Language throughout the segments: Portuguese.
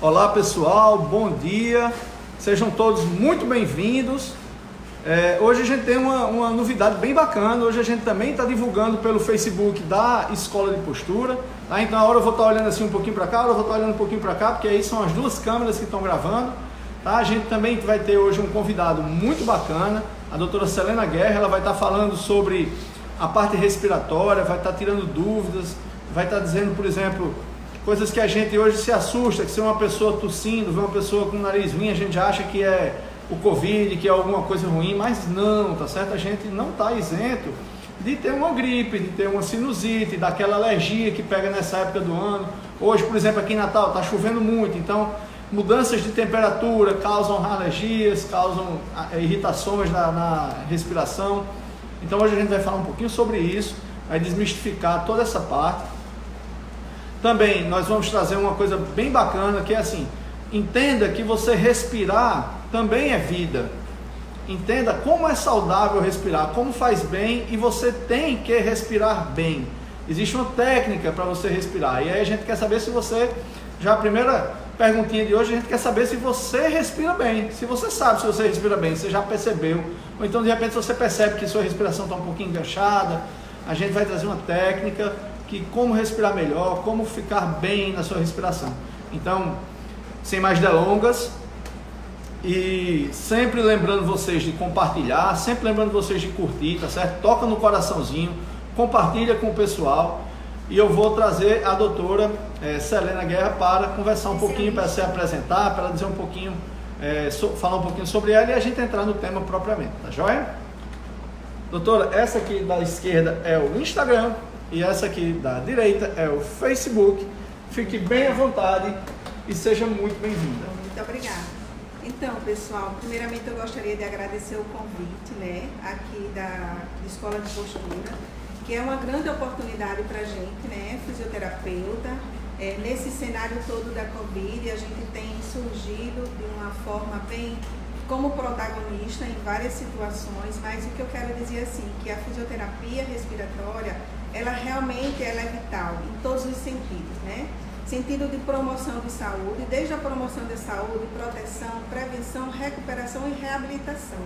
Olá pessoal, bom dia, sejam todos muito bem-vindos. Hoje a gente tem uma novidade bem bacana. Hoje a gente também está divulgando pelo Facebook da Escola de Postura, tá? Então a hora eu vou estar olhando assim um pouquinho para cá, a hora eu vou estar olhando um pouquinho para cá, porque aí são as duas câmeras que estão gravando, tá? A gente também vai ter hoje um convidado muito bacana, a doutora Selena Guerra. Ela vai estar falando sobre a parte respiratória, vai estar tirando dúvidas, vai estar dizendo, por exemplo, coisas que a gente hoje se assusta, que se uma pessoa tossindo, vê uma pessoa com o nariz ruim, a gente acha que é o Covid, que é alguma coisa ruim, mas não, tá certo? A gente não está isento de ter uma gripe, de ter uma sinusite, daquela alergia que pega nessa época do ano. Hoje, por exemplo, aqui em Natal está chovendo muito, então mudanças de temperatura causam alergias, causam irritações na respiração. Então hoje a gente vai falar um pouquinho sobre isso, vai desmistificar toda essa parte. Também nós vamos trazer uma coisa bem bacana, que é assim: entenda que você respirar também é vida. Entenda como é saudável respirar, como faz bem, e você tem que respirar bem. Existe uma técnica para você respirar, e aí a gente quer saber se você, já a primeira perguntinha de hoje, a gente quer saber se você respira bem. Se você sabe se você respira bem, você já percebeu, ou então de repente você percebe que sua respiração está um pouquinho enganchada, a gente vai trazer uma técnica que como respirar melhor, como ficar bem na sua respiração. Então, sem mais delongas, e sempre lembrando vocês de compartilhar, sempre lembrando vocês de curtir, tá certo? Toca no coraçãozinho, compartilha com o pessoal, e eu vou trazer a doutora Selena Guerra para conversar um pouquinho, para se apresentar, para dizer um pouquinho, falar um pouquinho sobre ela e a gente entrar no tema propriamente, tá joia? Doutora, essa aqui da esquerda é o Instagram, e essa aqui da direita é o Facebook. Fique bem à vontade e seja muito bem-vinda. Muito obrigada. Então, pessoal, primeiramente eu gostaria de agradecer o convite, né, aqui da Escola de Postura, que é uma grande oportunidade para a gente, né, fisioterapeuta. Nesse cenário todo da Covid, a gente tem surgido de uma forma bem como protagonista em várias situações, mas o que eu quero dizer assim, que a fisioterapia respiratória, ela realmente é vital em todos os sentidos, né? Sentido de promoção de saúde, desde a promoção de saúde, proteção, prevenção, recuperação e reabilitação.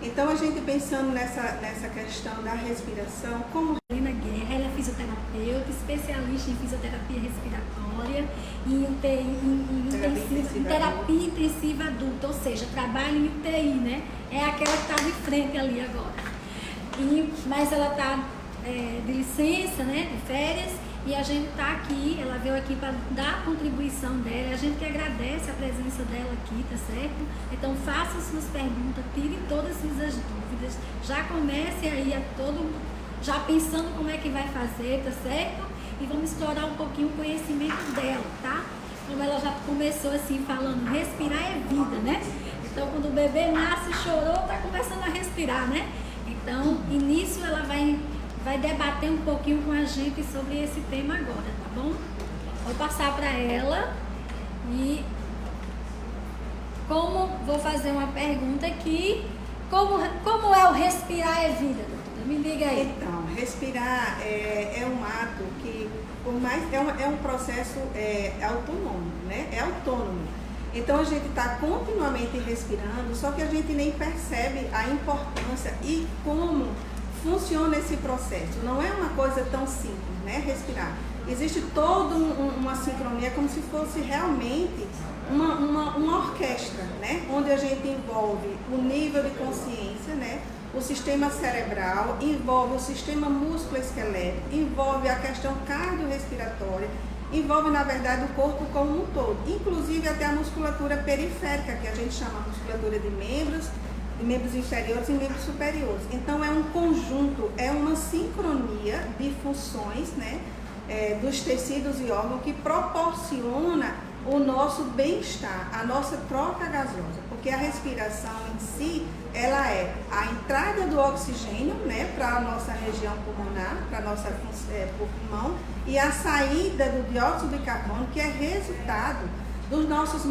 Então, a gente pensando nessa questão da respiração, como Selena Guerra, ela é fisioterapeuta, especialista em fisioterapia respiratória e em terapia intensiva adulta, ou seja, trabalha em UTI, né? É aquela que está de frente ali agora. Mas ela está de licença, né, de férias, e a gente está aqui, ela veio aqui para dar a contribuição dela, a gente que agradece a presença dela aqui, tá certo? Então faça suas perguntas, tire todas as suas dúvidas, já comece aí já pensando como é que vai fazer, tá certo? E vamos explorar um pouquinho o conhecimento dela, tá? Como ela já começou assim falando, respirar é vida, né? Então quando o bebê nasce, chorou, tá começando a respirar, né? Então, início ela vai debater um pouquinho com a gente sobre esse tema agora, tá bom? Vou passar para ela e vou fazer uma pergunta aqui, como é o respirar é vida, doutora? Me diga aí. Então, respirar é um ato que, por mais, é um processo autônomo, né? É autônomo. Então a gente está continuamente respirando, só que a gente nem percebe a importância e como funciona esse processo. Não é uma coisa tão simples, né? Respirar. Existe toda uma sincronia, como se fosse realmente uma orquestra, né? Onde a gente envolve o nível de consciência, né? O sistema cerebral, envolve o sistema músculo-esquelético, envolve a questão cardiorrespiratória, envolve, na verdade, o corpo como um todo, inclusive até a musculatura periférica, que a gente chama musculatura de membros inferiores e membros superiores. Então, é um conjunto, é uma sincronia de funções, né, dos tecidos e órgãos que proporciona o nosso bem-estar, a nossa troca gasosa, porque a respiração em si, ela é a entrada do oxigênio, né, para a nossa região pulmonar, para nossa pulmão, e a saída do dióxido de carbono, que é resultado do nosso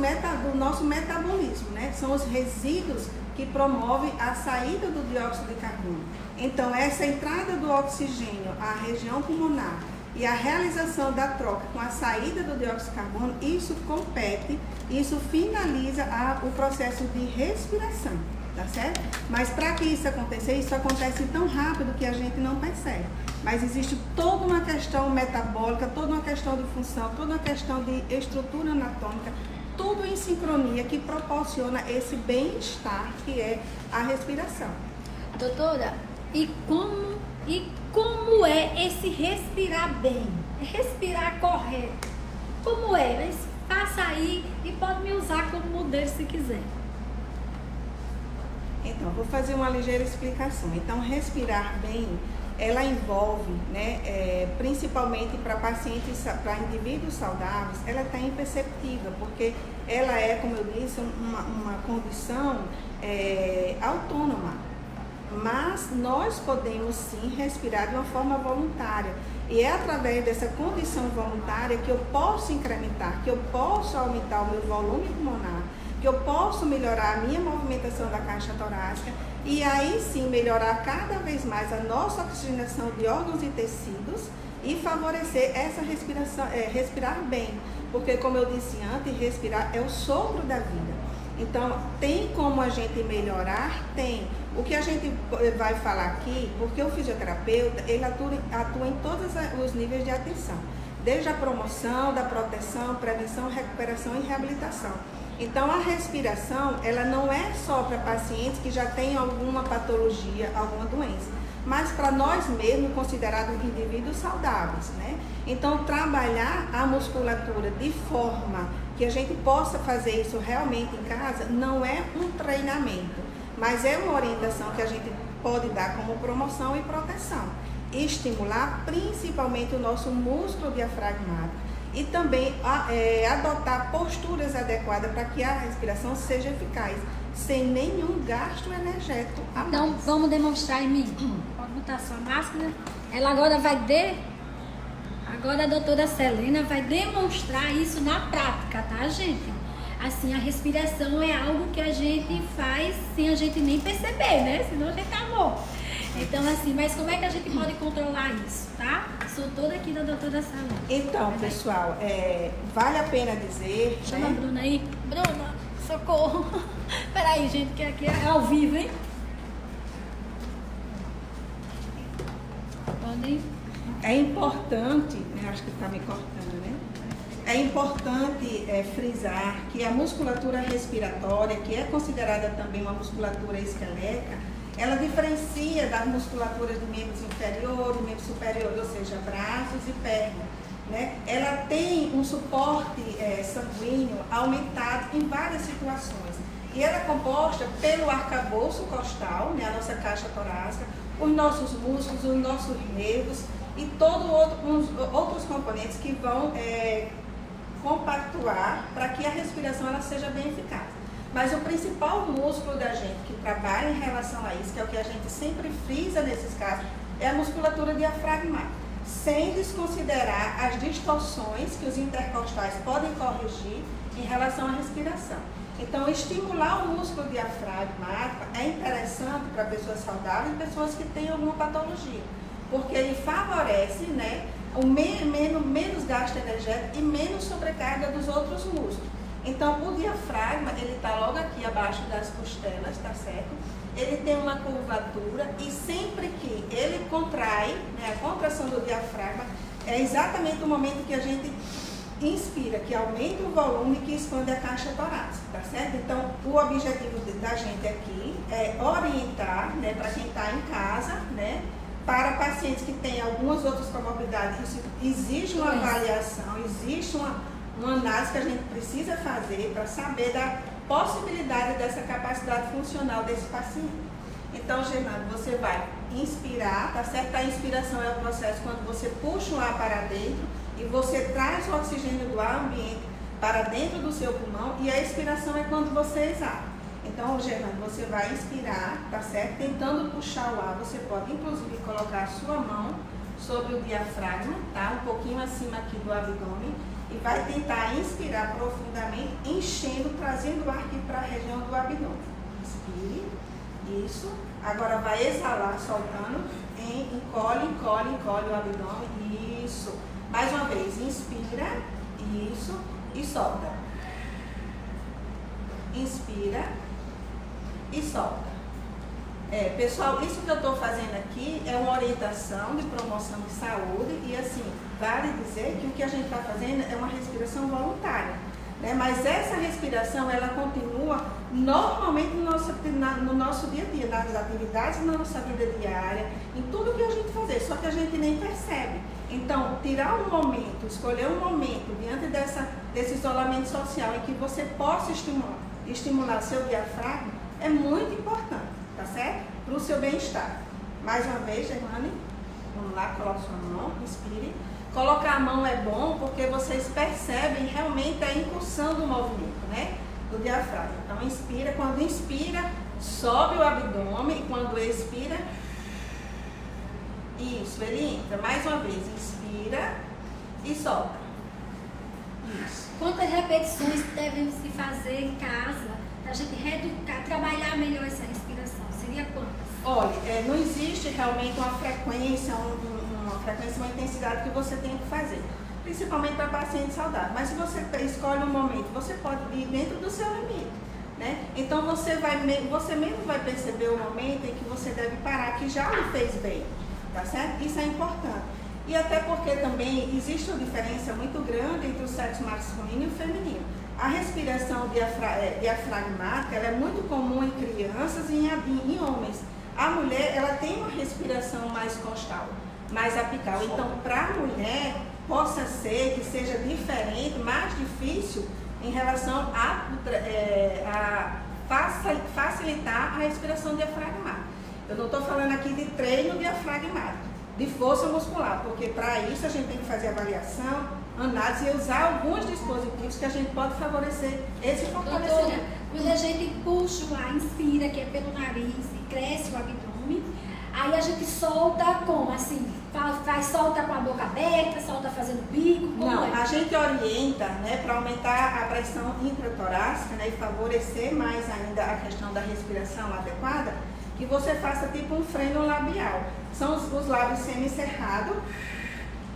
metabolismo, né? São os resíduos que promovem a saída do dióxido de carbono. Então, essa entrada do oxigênio à região pulmonar E a realização da troca com a saída do dióxido de carbono, isso compete, isso finaliza o processo de respiração, tá certo? Mas para que isso aconteça, isso acontece tão rápido que a gente não percebe. Mas existe toda uma questão metabólica, toda uma questão de função, toda uma questão de estrutura anatômica, tudo em sincronia que proporciona esse bem-estar que é a respiração. Doutora, e como é esse respirar bem? Respirar correto? Como é? Mas passa aí e pode me usar como modelo se quiser. Então, vou fazer uma ligeira explicação. Então, respirar bem, ela envolve, né, principalmente para pacientes, para indivíduos saudáveis, ela está imperceptível, porque ela é, como eu disse, uma condição autônoma. Mas nós podemos sim respirar de uma forma voluntária. E é através dessa condição voluntária que eu posso incrementar, que eu posso aumentar o meu volume pulmonar, que eu posso melhorar a minha movimentação da caixa torácica e aí sim melhorar cada vez mais a nossa oxigenação de órgãos e tecidos e favorecer essa respiração, respirar bem. Porque, como eu disse antes, respirar é o sopro da vida. Então, tem como a gente melhorar? Tem. O que a gente vai falar aqui, porque o fisioterapeuta, ele atua em todos os níveis de atenção. Desde a promoção, da proteção, prevenção, recuperação e reabilitação. Então, a respiração, ela não é só para pacientes que já têm alguma patologia, alguma doença, mas para nós mesmos, considerados indivíduos saudáveis, né? Então, trabalhar a musculatura de forma que a gente possa fazer isso realmente em casa, não é um treinamento, mas é uma orientação que a gente pode dar como promoção e proteção. E estimular principalmente o nosso músculo diafragmático e também adotar posturas adequadas para que a respiração seja eficaz, sem nenhum gasto energético a mais. Então, vamos demonstrar em mim. Pode botar sua máscara. Ela agora Agora a doutora Selena vai demonstrar isso na prática, tá, gente? Assim, a respiração é algo que a gente faz sem a gente nem perceber, né? Senão a gente tá morto. Então, assim, mas como é que a gente pode controlar isso, tá? Sou toda aqui da doutora Selena. Então, pessoal, vale a pena dizer... Chama a Bruna aí. Bruna, socorro. Peraí, gente, que aqui é ao vivo, hein? Podem... É importante, né, acho que está me cortando, né? É importante frisar que a musculatura respiratória, que é considerada também uma musculatura esquelética, ela diferencia das musculaturas de membros inferiores, membros superiores, ou seja, braços e pernas, né? Ela tem um suporte sanguíneo aumentado em várias situações. E ela é composta pelo arcabouço costal, né, a nossa caixa torácica, os nossos músculos, os nossos nervos, e todos outros componentes que vão compactuar para que a respiração ela seja bem eficaz. Mas o principal músculo da gente que trabalha em relação a isso, que é o que a gente sempre frisa nesses casos, é a musculatura diafragmática, sem desconsiderar as distorções que os intercostais podem corrigir em relação à respiração. Então, estimular o músculo diafragmático é interessante para pessoas saudáveis e pessoas que têm alguma patologia, porque ele favorece, né, o menos gasto energético e menos sobrecarga dos outros músculos. Então, o diafragma, ele está logo aqui abaixo das costelas, tá certo? Ele tem uma curvatura e sempre que ele contrai, né, a contração do diafragma é exatamente o momento que a gente inspira, que aumenta o volume e que expande a caixa torácica, tá certo? Então, o objetivo da gente aqui é orientar, né, para quem está em casa, né, para pacientes que têm algumas outras comorbidades, isso exige uma avaliação, existe uma análise que a gente precisa fazer para saber da possibilidade dessa capacidade funcional desse paciente. Então, Germano, você vai inspirar, tá certo? A inspiração é o processo quando você puxa o ar para dentro e você traz o oxigênio do ar ambiente para dentro do seu pulmão, e a expiração é quando você exala. Então, Germano, você vai inspirar, tá certo? Tentando puxar o ar, você pode inclusive colocar a sua mão sobre o diafragma, tá? Um pouquinho acima aqui do abdômen, e vai tentar inspirar profundamente, enchendo, trazendo o ar aqui para a região do abdômen. Inspire Isso. Agora vai exalar, soltando. Encolhe o abdômen. Isso. Mais uma vez, inspira. Isso. E solta. Inspira. E solta. Pessoal, isso que eu estou fazendo aqui é uma orientação de promoção de saúde e assim, vale dizer que o que a gente está fazendo é uma respiração voluntária, né? Mas essa respiração, ela continua normalmente no nosso dia a dia, nas atividades da nossa vida diária, em tudo que a gente fazer, só que a gente nem percebe. Então, tirar um momento, escolher um momento diante desse isolamento social em que você possa estimular seu diafragma é muito importante. Tá certo? Para o seu bem-estar. Mais uma vez, Germane, vamos lá, coloca sua mão, inspire. Colocar a mão é bom porque vocês percebem realmente a incursão do movimento, né? Do diafragma. Então, inspira. Quando inspira, sobe o abdômen. E quando expira, isso, ele entra. Mais uma vez, inspira e solta. Isso. Quantas repetições devemos se fazer em casa para a gente reeducar, trabalhar melhor essa respiração? Seria quantas? Olha, não existe realmente uma frequência, uma intensidade que você tem que fazer, principalmente para paciente saudável. Mas se você escolhe um momento, você pode ir dentro do seu limite, né? Então você mesmo vai perceber o momento em que você deve parar, que já lhe fez bem, tá certo? Isso é importante. E até porque também existe uma diferença muito grande entre o sexo masculino e o feminino. A respiração diafragmática ela é muito comum em crianças e em homens. A mulher ela tem uma respiração mais costal, mais apical. Então, para a mulher, possa ser que seja diferente, mais difícil em relação a facilitar a respiração diafragmática. Eu não estou falando aqui de treino diafragmático, de força muscular, porque para isso a gente tem que fazer avaliação, análise e usar alguns dispositivos que a gente pode favorecer esse fortalecimento. Doutora, quando a gente puxa o ar, inspira, que é pelo nariz, e cresce o abdômen, aí a gente solta como? Assim, solta com a boca aberta, solta fazendo bico? Não, a gente orienta, né, para aumentar a pressão intratorácica, né, e favorecer mais ainda a questão da respiração adequada, que você faça tipo um freno labial. São os lábios semicerrados.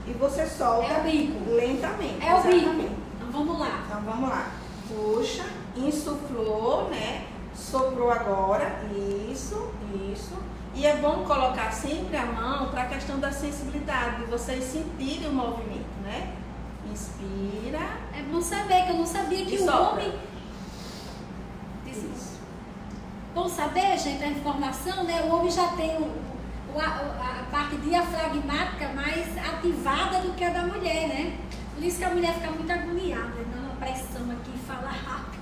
E você solta lentamente. É o bico. Então vamos lá. Então vamos lá. Puxa, insuflou, né? Soprou agora. Isso. E é bom colocar sempre a mão para a questão da sensibilidade, de vocês sentirem o movimento, né? Inspira. É bom saber, que eu não sabia que o homem... Isso. Bom saber, gente, a informação, né? O homem já tem a parte diafragmática mais ativada do que a da mulher, né? Por isso que a mulher fica muito agoniada, dando uma pressão aqui, fala rápido.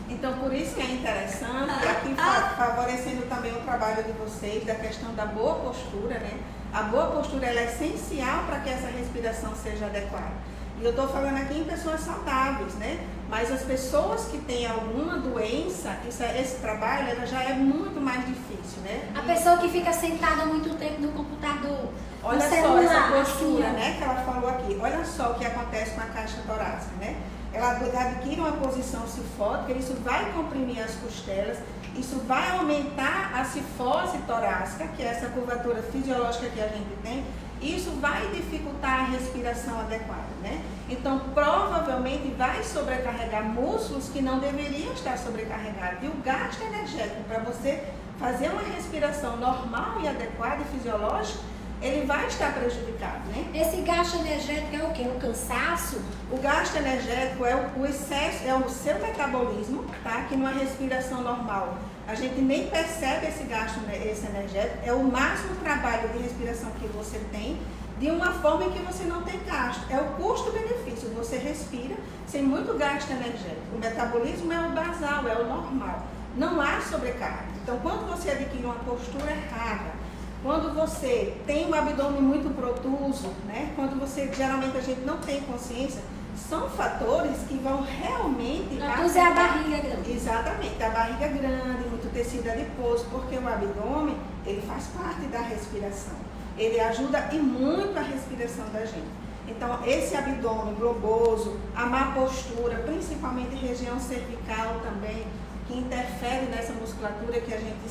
Então, por isso que é interessante, aqui favorecendo também o trabalho de vocês, da questão da boa postura, né? A boa postura ela é essencial para que essa respiração seja adequada. E eu estou falando aqui em pessoas saudáveis, né? Mas as pessoas que têm alguma doença, esse trabalho ela já é muito mais difícil, né? A pessoa que fica sentada muito tempo no computador, olha no só celular, essa postura, assim, né, que ela falou aqui. Olha só o que acontece com a caixa torácica, né? Ela adquire uma posição cifótica, isso vai comprimir as costelas, isso vai aumentar a cifose torácica, que é essa curvatura fisiológica que a gente tem. Isso vai dificultar a respiração adequada, né? Então, provavelmente vai sobrecarregar músculos que não deveriam estar sobrecarregados. E o gasto energético para você fazer uma respiração normal e adequada e fisiológica, ele vai estar prejudicado, né? Esse gasto energético é o quê? O cansaço? O gasto energético é o excesso, é o seu metabolismo, tá? Que numa respiração normal a gente nem percebe esse gasto, esse energético, é o máximo trabalho de respiração que você tem, de uma forma em que você não tem gasto. É o custo-benefício, você respira sem muito gasto energético. O metabolismo é o basal, é o normal. Não há sobrecarga. Então, quando você adquire uma postura errada, quando você tem um abdômen muito protuso, né? Quando você, geralmente a gente não tem consciência, são fatores que vão realmente... Protuso é a barriga grande. Exatamente, a barriga grande, muito tecido adiposo, porque o abdômen, ele faz parte da respiração. Ele ajuda e muito a respiração da gente. Então, esse abdômen globoso, a má postura, principalmente região cervical também, que interfere nessa musculatura que a gente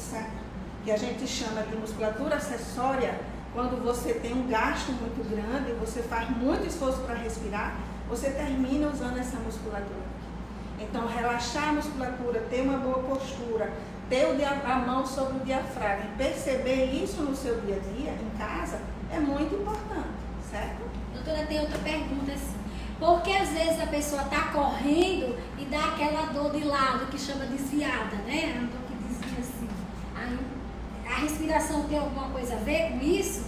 que a gente chama de musculatura acessória, quando você tem um gasto muito grande, você faz muito esforço para respirar, você termina usando essa musculatura. Então, relaxar a musculatura, ter uma boa postura, ter a mão sobre o diafragma, perceber isso no seu dia a dia, em casa, é muito importante, certo? Doutora, tem outra pergunta assim. Porque às vezes a pessoa está correndo e dá aquela dor de lado, que chama desviada, né? A dor que desvia assim. Aí, a respiração tem alguma coisa a ver com isso?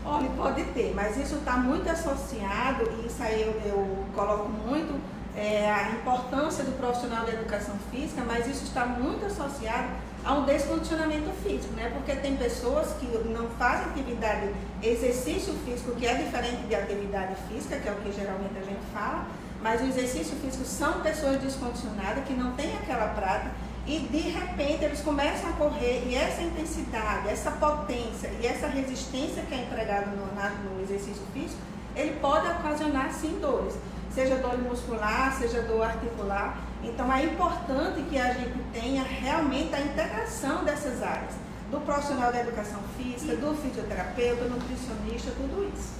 Olha, pode ter, mas isso está muito associado, e isso aí eu coloco muito, a importância do profissional da educação física, mas isso está muito associado a um descondicionamento físico, né? Porque tem pessoas que não fazem atividade, exercício físico, que é diferente de atividade física, que é o que geralmente a gente fala, mas o exercício físico são pessoas descondicionadas que não têm aquela prática e de repente eles começam a correr e essa intensidade, essa potência e essa resistência que é empregada no exercício físico, ele pode ocasionar sim dores, seja dor muscular, seja dor articular. Então é importante que a gente tenha realmente a integração dessas áreas, do profissional da educação física, do fisioterapeuta, nutricionista, tudo isso.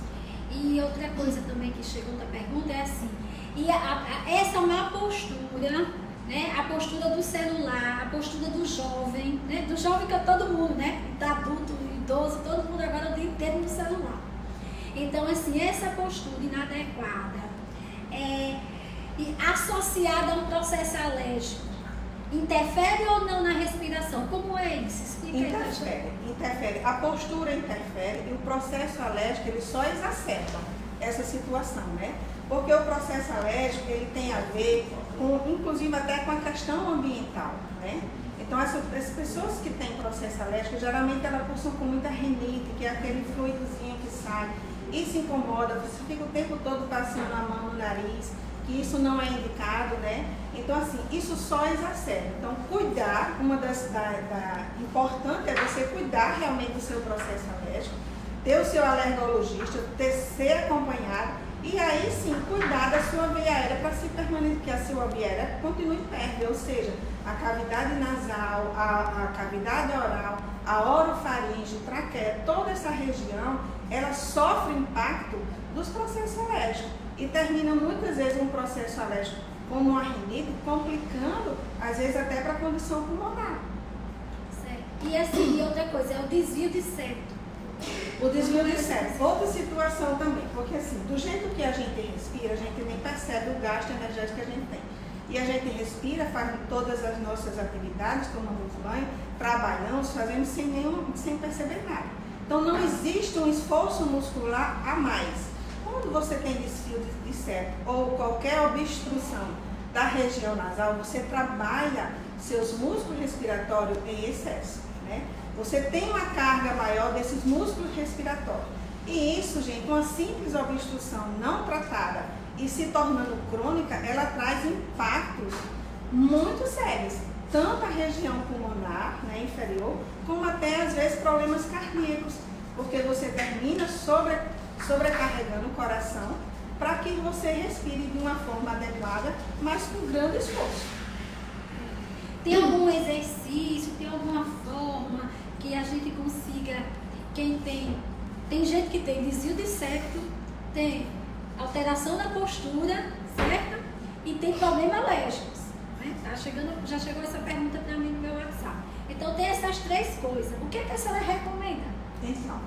E outra coisa também que chegou na pergunta é assim, essa é uma postura, né? A postura do celular, a postura do jovem, né? Do jovem que é todo mundo, né? Do adulto, idoso, todo mundo agora o dia inteiro no celular. Então, assim, essa postura inadequada e associada a um processo alérgico, interfere ou não na respiração? Como é isso? Explica aí. Interfere. A postura interfere e o processo alérgico, ele só exacerba essa situação, né? Porque o processo alérgico, ele tem a ver com, inclusive até com a questão ambiental, né? Então, essas pessoas que têm processo alérgico, geralmente elas cursam com muita rinite, que é aquele fluidozinho que sai, e se incomoda, você fica o tempo todo passando a mão no nariz, que isso não é indicado, né? Então, assim, isso só exacerba. Então, cuidar, importante é você cuidar realmente do seu processo alérgico, ter o seu alergologista, ser acompanhado, e aí sim, cuidar da sua via aérea para se permanecer, que a sua via aérea continue fértil, ou seja, a cavidade nasal, a cavidade oral, a orofaringe, traqueia, toda essa região, ela sofre impacto dos processos alérgicos e termina muitas vezes um processo alérgico como uma rinite, complicando, às vezes até para a condição pulmonar. Certo. E assim, outra coisa, é o desvio de septo. O desvio de septo, outra situação também, porque assim, do jeito que a gente respira, a gente nem percebe o gasto energético que a gente tem. E a gente respira, faz todas as nossas atividades, tomamos banho, trabalhamos, fazemos sem perceber nada. Então não existe um esforço muscular a mais. Quando você tem desvio de septo ou qualquer obstrução da região nasal, você trabalha seus músculos respiratórios em excesso, né? Você tem uma carga maior desses músculos respiratórios. E isso, gente, uma simples obstrução não tratada e se tornando crônica, ela traz impactos muito sérios, tanto a região pulmonar, né, inferior, como até às vezes problemas cardíacos, porque você termina sobrecarregando o coração para que você respire de uma forma adequada, mas com grande esforço. Tem algum exercício, tem alguma forma que a gente consiga, quem tem gente que tem desvio de septo, tem alteração da postura, certo? E tem problemas alérgicos, né? Já chegou essa pergunta para mim no meu WhatsApp. Então tem essas três coisas. O que é que a senhora recomenda? Atenção.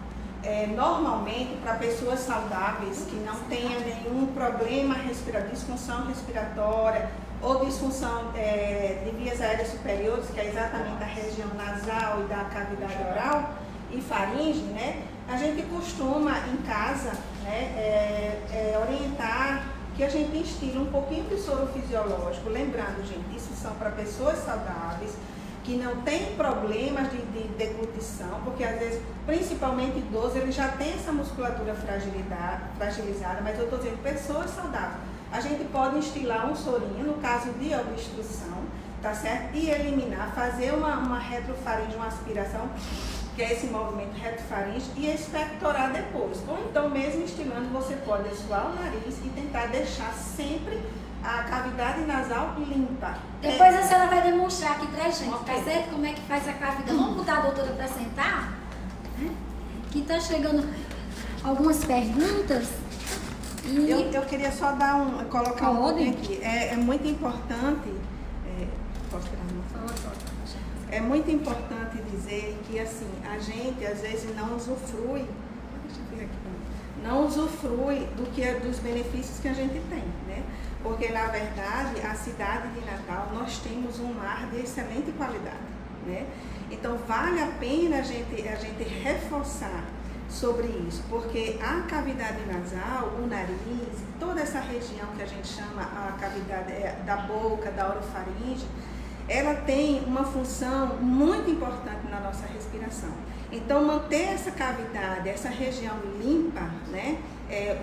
Normalmente, para pessoas saudáveis que não tenham nenhum problema respiratório, disfunção respiratória ou disfunção de vias aéreas superiores, que é exatamente a região nasal e da cavidade oral e faringe, né? A gente costuma em casa, né, orientar que a gente instila um pouquinho de soro fisiológico. Lembrando, gente, isso são para pessoas saudáveis, que não tem problemas de deglutição, porque às vezes, principalmente idoso, ele já tem essa musculatura fragilizada, mas eu estou dizendo pessoas saudáveis. A gente pode instilar um sorinho, no caso de obstrução, tá certo? E eliminar, fazer uma retrofaringe, uma aspiração, que é esse movimento retrofaringe, e expectorar depois. Ou então, mesmo instilando, você pode suar o nariz e tentar deixar sempre a cavidade nasal limpa. Depois a senhora vai demonstrar aqui pra gente, Ok. tá certo? Como é que faz a cavidade. Vamos botar a doutora para sentar? Né? Que tá chegando algumas perguntas. E Eu queria só colocar um Pode. pouquinho aqui. É muito importante. Posso tirar a mão? É muito importante dizer que assim, a gente às vezes não usufrui, dos benefícios que a gente tem, né? Porque na verdade a cidade de Natal nós temos um mar de excelente qualidade, né? Então vale a pena a gente reforçar sobre isso, porque a cavidade nasal, o nariz, toda essa região que a gente chama a cavidade da boca, da orofaringe, ela tem uma função muito importante na nossa respiração. Então, manter essa cavidade, essa região limpa, né,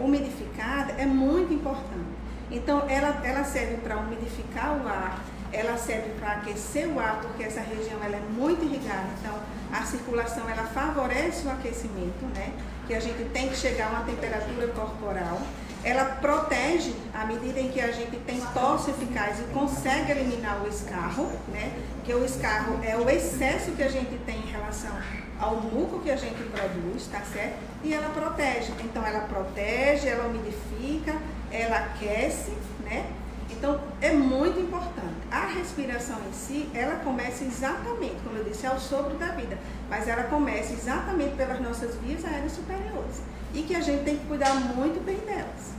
umidificada, é muito importante. Então, ela serve para umidificar o ar, ela serve para aquecer o ar, porque essa região ela é muito irrigada. Então, a circulação ela favorece o aquecimento, né, que a gente tem que chegar a uma temperatura corporal. Ela protege à medida em que a gente tem tosse eficaz e consegue eliminar o escarro, né? Porque o escarro é o excesso que a gente tem em relação ao muco que a gente produz, tá certo? E ela protege. Então, ela protege, ela umidifica, ela aquece, né? Então, é muito importante. A respiração em si, ela começa exatamente, como eu disse, é o sopro da vida. Mas ela começa exatamente pelas nossas vias aéreas superiores. E que a gente tem que cuidar muito bem delas.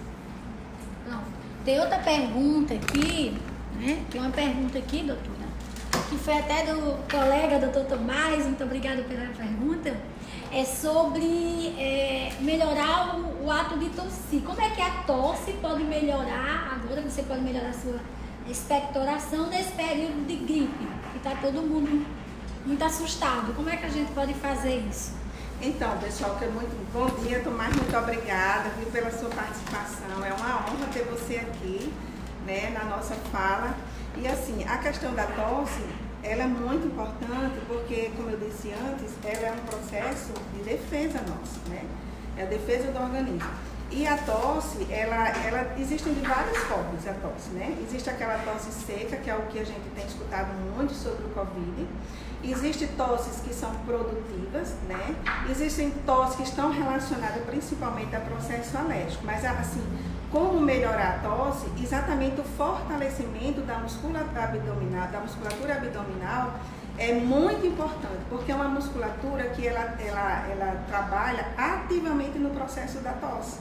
Não. Tem outra pergunta aqui, né? Tem uma pergunta aqui, doutora, que foi até do colega, doutor Tomás, muito obrigada pela pergunta. É sobre melhorar o ato de tossir. Como é que a tosse pode melhorar, agora você pode melhorar a sua expectoração nesse período de gripe, que está todo mundo muito assustado. Como é que a gente pode fazer isso? Então, pessoal, que é muito bom dia, Tomás, muito obrigada, viu, pela sua participação. É uma honra ter você aqui, né, na nossa fala. E assim, a questão da tosse, ela é muito importante porque, como eu disse antes, ela é um processo de defesa nossa, né? É a defesa do organismo. E a tosse, ela existem de várias formas, a tosse, né? Existe aquela tosse seca, que é o que a gente tem escutado muito sobre o Covid. Existem tosses que são produtivas, né? Existem tosses que estão relacionadas principalmente a processo alérgico. Mas, assim, como melhorar a tosse? Exatamente o fortalecimento da musculatura abdominal é muito importante, porque é uma musculatura que ela trabalha ativamente no processo da tosse,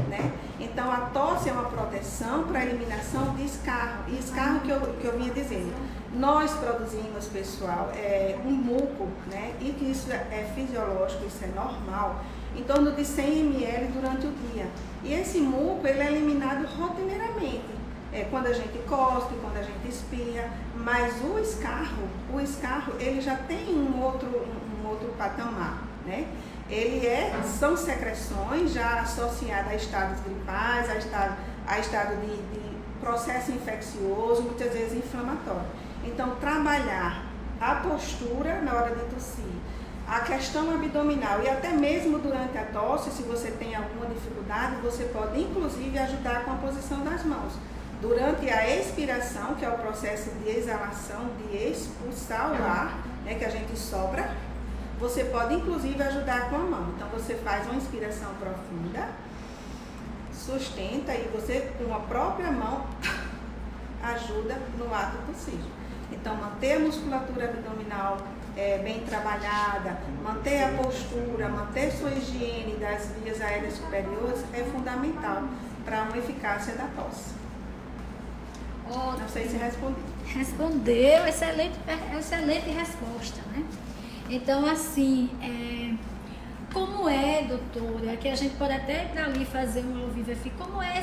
né? Então, a tosse é uma proteção para a eliminação de escarro. E escarro que eu vinha dizendo, nós produzimos, pessoal, um muco, né? E que isso é fisiológico, isso é normal, em torno de 100 ml durante o dia. E esse muco, ele é eliminado rotineiramente. Quando a gente cospe, quando a gente espirra, mas o escarro ele já tem um outro patamar, né? São secreções já associadas a estados gripais, a estado de processo infeccioso, muitas vezes inflamatório. Então, trabalhar a postura na hora de tossir, a questão abdominal e até mesmo durante a tosse, se você tem alguma dificuldade, você pode inclusive ajudar com a posição das mãos. Durante a expiração, que é o processo de exalação, de expulsar o ar, né, que a gente sopra, você pode inclusive ajudar com a mão. Então você faz uma inspiração profunda, sustenta e você com a própria mão ajuda no ato tossir. Então manter a musculatura abdominal bem trabalhada, manter a postura, manter sua higiene das vias aéreas superiores é fundamental para uma eficácia da tosse. Não sei se respondi. Respondeu, excelente resposta, né? Então, assim, como é, doutora, que a gente pode até ir para ali fazer um ao vivo, como é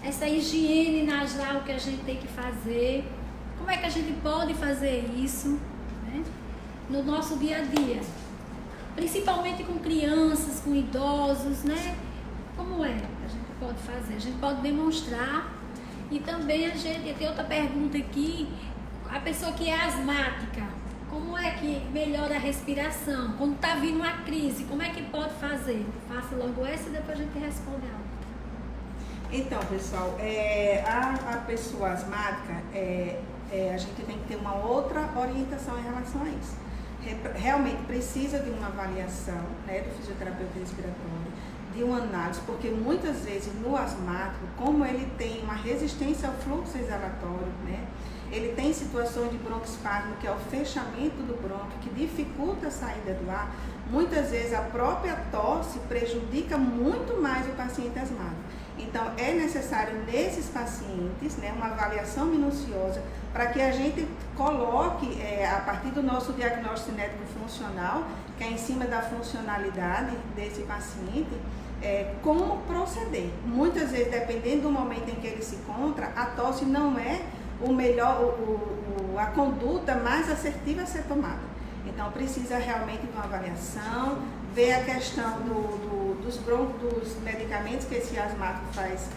essa higiene nasal que a gente tem que fazer? Como é que a gente pode fazer isso, né, no nosso dia a dia? Principalmente com crianças, com idosos, né? Como é que a gente pode fazer? A gente pode demonstrar. E também a gente tem outra pergunta aqui, a pessoa que é asmática, como é que melhora a respiração? Quando está vindo uma crise, como é que pode fazer? Faça logo essa e depois a gente responde a outra. Então, pessoal, a pessoa asmática, a gente tem que ter uma outra orientação em relação a isso. Realmente precisa de uma avaliação, né, do fisioterapeuta respiratório, de uma análise, porque muitas vezes no asmático, como ele tem uma resistência ao fluxo exalatório, né, ele tem situações de broncoespasmo, que é o fechamento do brônquio, que dificulta a saída do ar. Muitas vezes a própria tosse prejudica muito mais o paciente asmático. Então, é necessário nesses pacientes, né, uma avaliação minuciosa para que a gente coloque, a partir do nosso diagnóstico cinético funcional, que é em cima da funcionalidade desse paciente, como proceder. Muitas vezes, dependendo do momento em que ele se encontra, a tosse não é o melhor, a conduta mais assertiva a ser tomada. Então, precisa realmente de uma avaliação, ver a questão dos medicamentos que esse asmático faz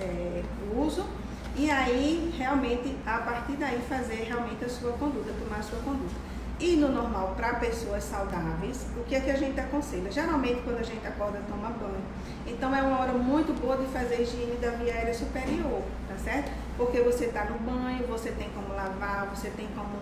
uso, e aí, realmente, a partir daí, fazer realmente a sua conduta, tomar a sua conduta. E no normal, para pessoas saudáveis, o que é que a gente aconselha? Geralmente, quando a gente acorda, toma banho. Então, é uma hora muito boa de fazer higiene da via aérea superior, tá certo? Porque você está no banho, você tem como lavar, você tem como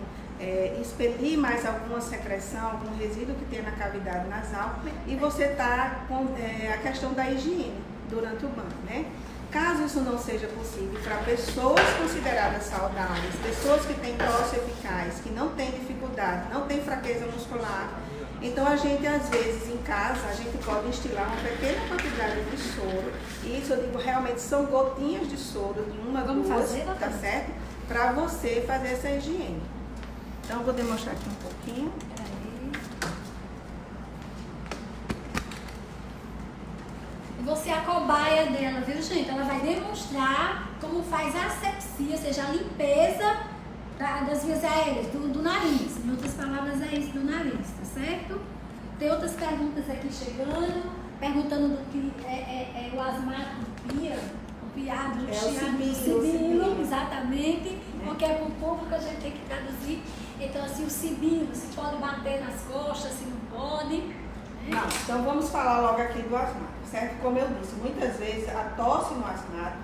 expelir mais alguma secreção, algum resíduo que tem na cavidade nasal, e você está com a questão da higiene durante o banho, né? Caso isso não seja possível para pessoas consideradas saudáveis, pessoas que têm tosse eficaz, que não têm dificuldade, não têm fraqueza muscular, então a gente, às vezes, em casa, a gente pode instilar uma pequena quantidade de soro, e isso eu digo realmente são gotinhas de soro, de uma, duas, tá certo? Para você fazer essa higiene. Então eu vou demonstrar aqui um pouquinho. E você é a cobaia dela, viu, gente? Ela vai demonstrar como faz a asepsia, ou seja, a limpeza das vias aéreas, do nariz. Em outras palavras, é isso, do nariz, tá certo? Tem outras perguntas aqui chegando, perguntando do que é o asmático do PIA, o piado, o chiado, o sibilo, exatamente, porque é para o público que a gente tem que traduzir. Então, assim, o sibilo, se pode bater nas costas, se não pode. Não, então vamos falar logo aqui do asmático, certo? Como eu disse, muitas vezes a tosse no asmático,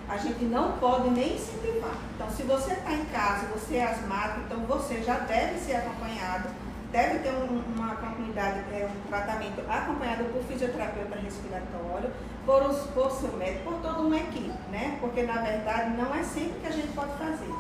a gente não pode nem incentivar. Então, se você está em casa, você é asmático, então você já deve ser acompanhado, deve ter uma continuidade, um tratamento acompanhado por fisioterapeuta respiratório, por seu médico, por toda uma equipe, né? Porque, na verdade, não é sempre que a gente pode fazer.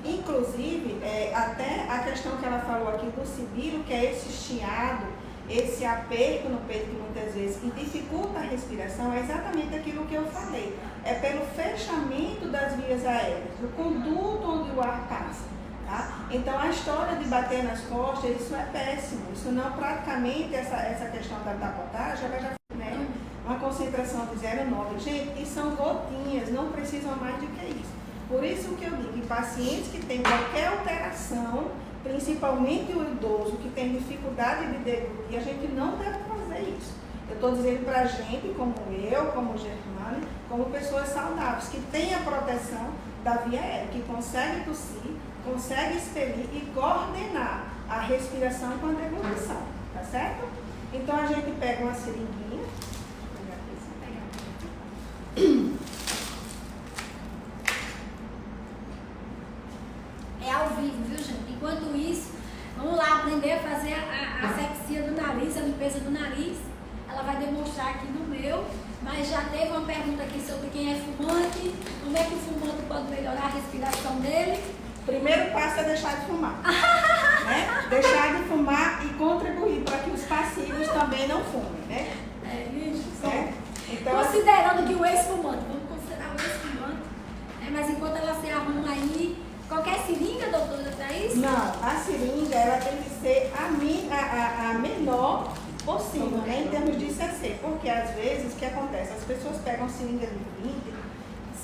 Inclusive, até a questão que ela falou aqui do sibilo, que é esse chiado, esse aperto no peito que muitas vezes dificulta a respiração, é exatamente aquilo que eu falei. É pelo fechamento das vias aéreas, do conduto onde o ar passa. Tá? Então, a história de bater nas costas, isso é péssimo. Isso não, praticamente, essa questão da tapotagem, ela já né, uma concentração de 0,9. Gente, e são gotinhas, não precisam mais do que isso. Por isso que eu digo que pacientes que têm qualquer alteração, principalmente o idoso que tem dificuldade de deglutir, a gente não deve fazer isso. Eu estou dizendo para a gente, como eu, como Germane, como pessoas saudáveis, que têm a proteção da via aérea, que consegue tossir, consegue expelir e coordenar a respiração com a deglutição, tá certo? Então a gente pega uma seringuinha, é ao vivo, viu, gente? Enquanto isso, vamos lá aprender a fazer a asepsia do nariz, a limpeza do nariz. Ela vai demonstrar aqui no meu, mas já teve uma pergunta aqui sobre quem é fumante, como é que o fumante pode melhorar a respiração dele. O primeiro passo é deixar de fumar. Né? Deixar de fumar e contribuir para que os passivos também não fumem, né? Isso. Então, considerando que o ex-fumante, vamos considerar o ex-fumante, mas enquanto ela se arruma aí, qualquer seringa, doutora, para isso? Não, a seringa ela tem que ser a menor possível, né, em termos de CC, porque às vezes o que acontece? As pessoas pegam seringas de 20,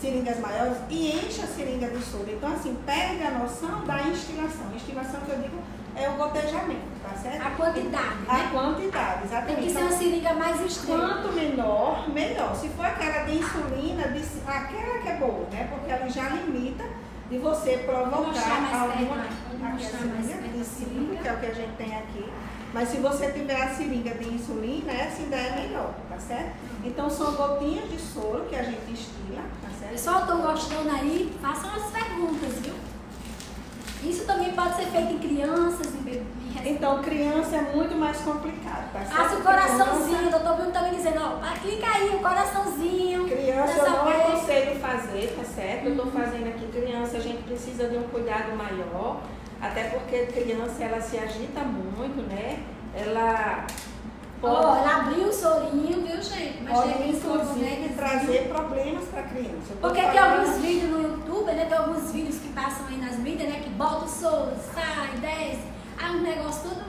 seringas maiores e enchem a seringa de soro. Então, assim, perde a noção da instilação. Instilação que eu digo é o gotejamento, tá certo? A quantidade, né? A quantidade, exatamente. Tem que ser uma seringa mais estreita. Quanto menor, melhor. Se for aquela de insulina, aquela que é boa, né? Porque ela já limita de você Vou mostrar provocar mais alguma perto, vou mostrar mais perto da seringa. que é o que a gente tem aqui. Mas se você tiver a seringa de insulina, essa ainda é melhor, tá certo? Então são gotinhas de soro que a gente instila, tá certo? Pessoal, estão gostando aí? Façam as perguntas, viu? Isso também pode ser feito em crianças, em bebês. Então, criança é muito mais complicado, tá certo? Faça o coraçãozinho, o doutor Bruno tá me dizendo, ó, clica aí o coraçãozinho. Criança dessa eu não vez. aconselho fazer, tá certo? Eu estou fazendo aqui criança, a gente precisa de um cuidado maior, até porque criança ela se agita muito, né? Ela Ó, ela abriu o sorinho, viu, gente? Mas pode tem inclusive trazer problemas para a criança. Eu tô Porque tem falando- alguns vídeos no YouTube, né? Tem alguns vídeos que passam aí nas mídias, né? Que bota o soro, sai, desce. Aí um negócio todo.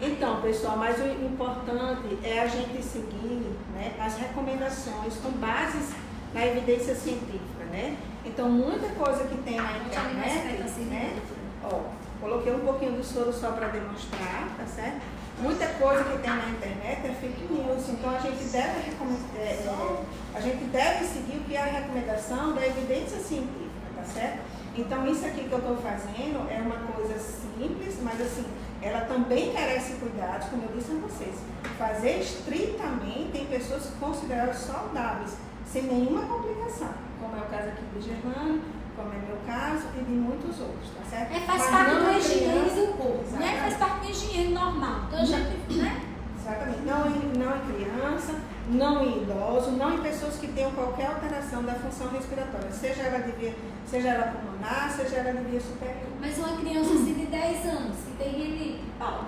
Então, pessoal, mas o importante é a gente seguir, né, as recomendações com bases na evidência científica, né? Então, muita coisa que tem na internet, né? Ó, coloquei um pouquinho do soro só para demonstrar, tá certo? Muita coisa que tem na internet é fake news, então a gente deve seguir o que é a recomendação da evidência científica, tá certo? Então, isso aqui que eu estou fazendo é uma coisa simples, mas assim, ela também merece cuidados, como eu disse a vocês. Fazer estritamente tem pessoas que consideram saudáveis, sem nenhuma complicação, como é o caso aqui do Germano, como é meu caso e de muitos outros, tá certo? Faz Mas parte não do em higiene criança, do corpo, né? exatamente. Faz parte do higiene normal. Então a gente, né? Exatamente. Não em criança, não em idoso, não em pessoas que tenham qualquer alteração da função respiratória, seja ela pulmonar, seja ela de via superior. Mas uma criança assim de 10 anos, que tem rinite,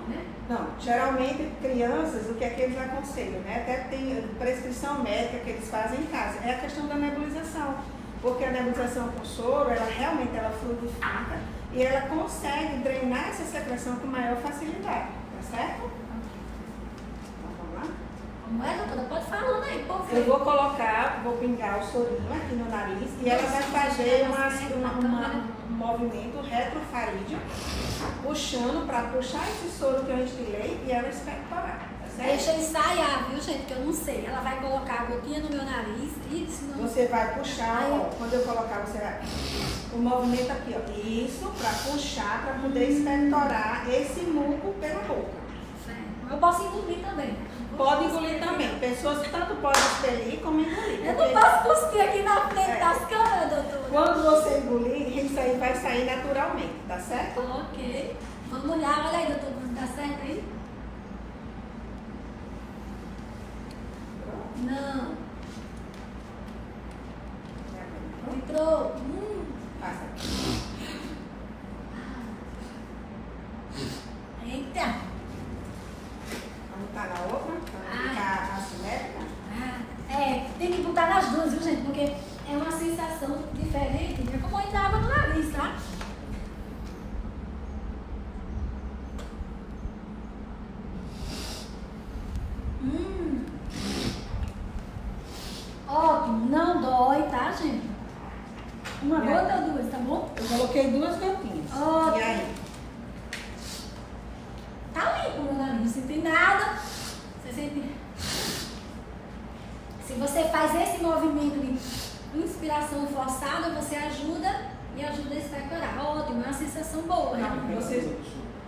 né? Não, geralmente crianças, o que é que eles aconselham, né? Até tem prescrição médica que eles fazem em casa, é a questão da nebulização. Porque a nebulização com soro, ela realmente fluidifica e ela consegue drenar essa secreção com maior facilidade, tá certo? Então, vamos lá? Como é, doutora? Pode falando aí, por favor. Eu vou pingar o sorinho aqui no nariz e ela vai fazer um movimento retrofarídeo, puxando para puxar esse soro que eu instilei e ela expectorar, tá certo? Deixa eu ensaiar, viu, gente? Que eu não sei. Ela vai colocar a gotinha no meu nariz e senão... Você vai puxar, ó, quando eu colocar, você vai... O movimento aqui, ó. Isso, para puxar, para poder expectorar esse muco pela boca. Eu posso engolir também. Pode engolir também. Pessoas que tanto podem expelir como engolir. Eu porque não posso cuspir aqui na frente das câmeras, doutora. quando você engolir, isso aí vai sair naturalmente, tá certo? Ok. Vamos olhar, olha aí, doutor, tá certo aí? Não. Entrou. Passa. Eita. Vamos botar na outra, para ficar assimétrica. Tem que botar nas duas, viu, gente? Porque é uma sensação diferente. É como entrar água no nariz, tá? Ótimo, não dói, tá, gente? Uma gota ou duas, tá bom? Eu coloquei 2 gotinhas. Ótimo. E aí? Tá limpo o meu nariz, não senti nada. Você sente? Se você faz esse movimento de inspiração forçada, você ajuda a expectorar. Ótimo, é uma sensação boa, realmente.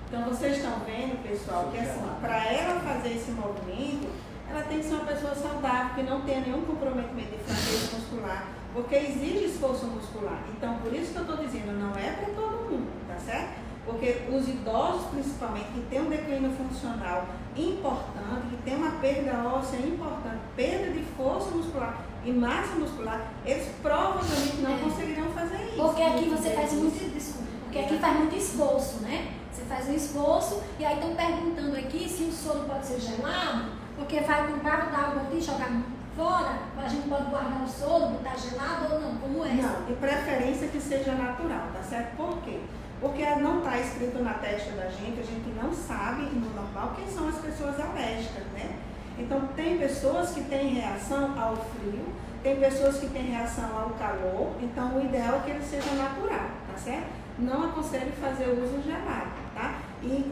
Então vocês estão vendo, pessoal, que assim, para ela fazer esse movimento, ela tem que ser uma pessoa saudável, que não tenha nenhum comprometimento de fraqueza muscular, porque exige esforço muscular. Então, por isso que eu estou dizendo, não é para todo mundo, tá certo? Porque os idosos, principalmente, que têm um declínio funcional importante, que tem uma perda óssea importante, perda de força muscular e massa muscular, eles provavelmente não conseguirão fazer isso. Porque aqui você faz muito, desculpa, porque aqui faz muito esforço, né? Você faz um esforço e aí estão perguntando aqui se o soro pode ser gelado, porque vai comprar, botar água aqui e jogar fora, a gente pode guardar o soro, botar gelado ou não, como é? Não, de preferência que seja natural, tá certo? Por quê? Porque não está escrito na testa da gente, a gente não sabe no normal quem são as pessoas alérgicas, né? Então, tem pessoas que têm reação ao frio, tem pessoas que têm reação ao calor, então o ideal é que ele seja natural, tá certo? Não aconselho fazer uso gelado, tá? E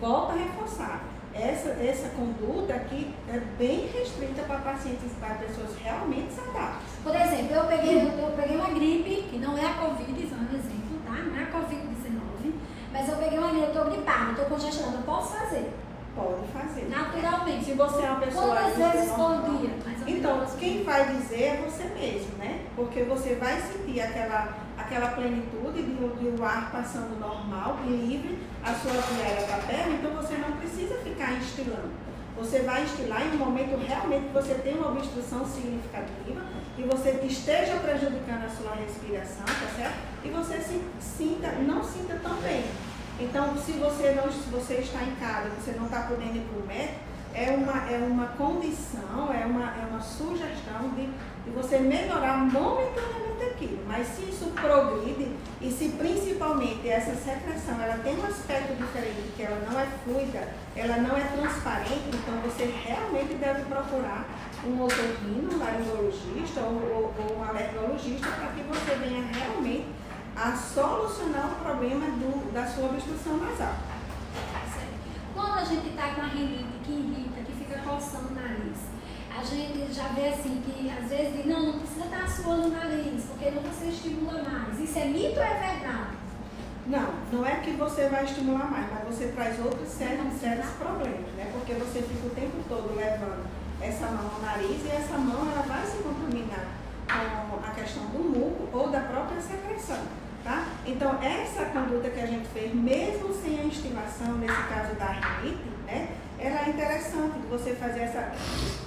volto a reforçar, essa conduta aqui é bem restrita para pacientes, para pessoas realmente saudáveis. Por exemplo, eu peguei uma gripe, que não é a Covid, pá, eu tô congestionada, eu posso fazer? Pode fazer. Naturalmente. Se você é uma pessoa... Quantas vezes por normal, dia? Mais ou então, menos. quem vai dizer é você mesmo, né? Porque você vai sentir aquela plenitude de um ar passando normal, livre, a sua via aérea está perto, então você não precisa ficar instilando. Você vai instilar em um momento realmente que você tem uma obstrução significativa e você esteja prejudicando a sua respiração, tá certo? E você não sinta tão bem. Então, se você está em casa, você não está podendo ir para o médico, é uma condição, é uma sugestão de você melhorar momentaneamente aquilo. Mas se isso progride e se principalmente essa secreção ela tem um aspecto diferente, que ela não é fluida, ela não é transparente, então você realmente deve procurar um otorrino, um laringologista ou um alergologista para que você venha realmente a solucionar o problema da sua obstrução nasal. Quando a gente está com a rinite que irrita, que fica coçando o nariz, a gente já vê assim que às vezes diz, não precisa estar suando o nariz, porque não você estimula mais. Isso é mito ou é verdade? Não é que você vai estimular mais, mas você traz outros sérios problemas, né? Porque você fica o tempo todo levando essa mão ao nariz e essa mão ela vai se contaminar com a questão do muco ou da própria secreção. Tá? Então, essa conduta que a gente fez, mesmo sem a instilação, nesse caso da rinite, né, ela é interessante de você fazer essa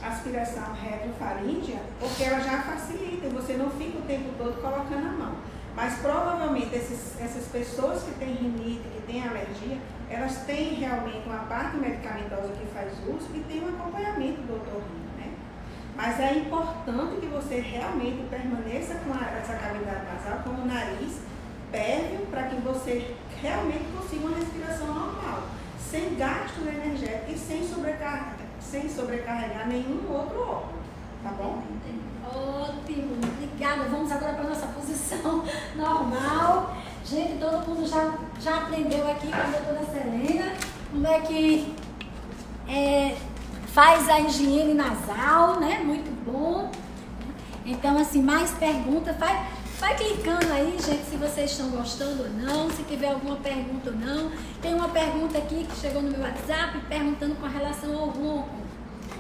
aspiração retrofaríngea, porque ela já facilita e você não fica o tempo todo colocando a mão. Mas, provavelmente, essas pessoas que têm rinite, que têm alergia, elas têm realmente uma parte medicamentosa que faz uso e tem um acompanhamento do otorrino, né? Mas é importante que você realmente permaneça com essa cavidade nasal, com o nariz pérvio, para que você realmente consiga uma respiração normal, sem gasto energético e sem sobrecarregar nenhum outro órgão, tá bom? Ótimo, obrigada. Vamos agora para a nossa posição normal. Gente, todo mundo já aprendeu aqui com a doutora Selena como é que faz a higiene nasal, né? Muito bom. Então, assim, mais perguntas, vai clicando aí, gente, se vocês estão gostando ou não, se tiver alguma pergunta ou não. Tem uma pergunta aqui que chegou no meu WhatsApp perguntando com relação ao ronco,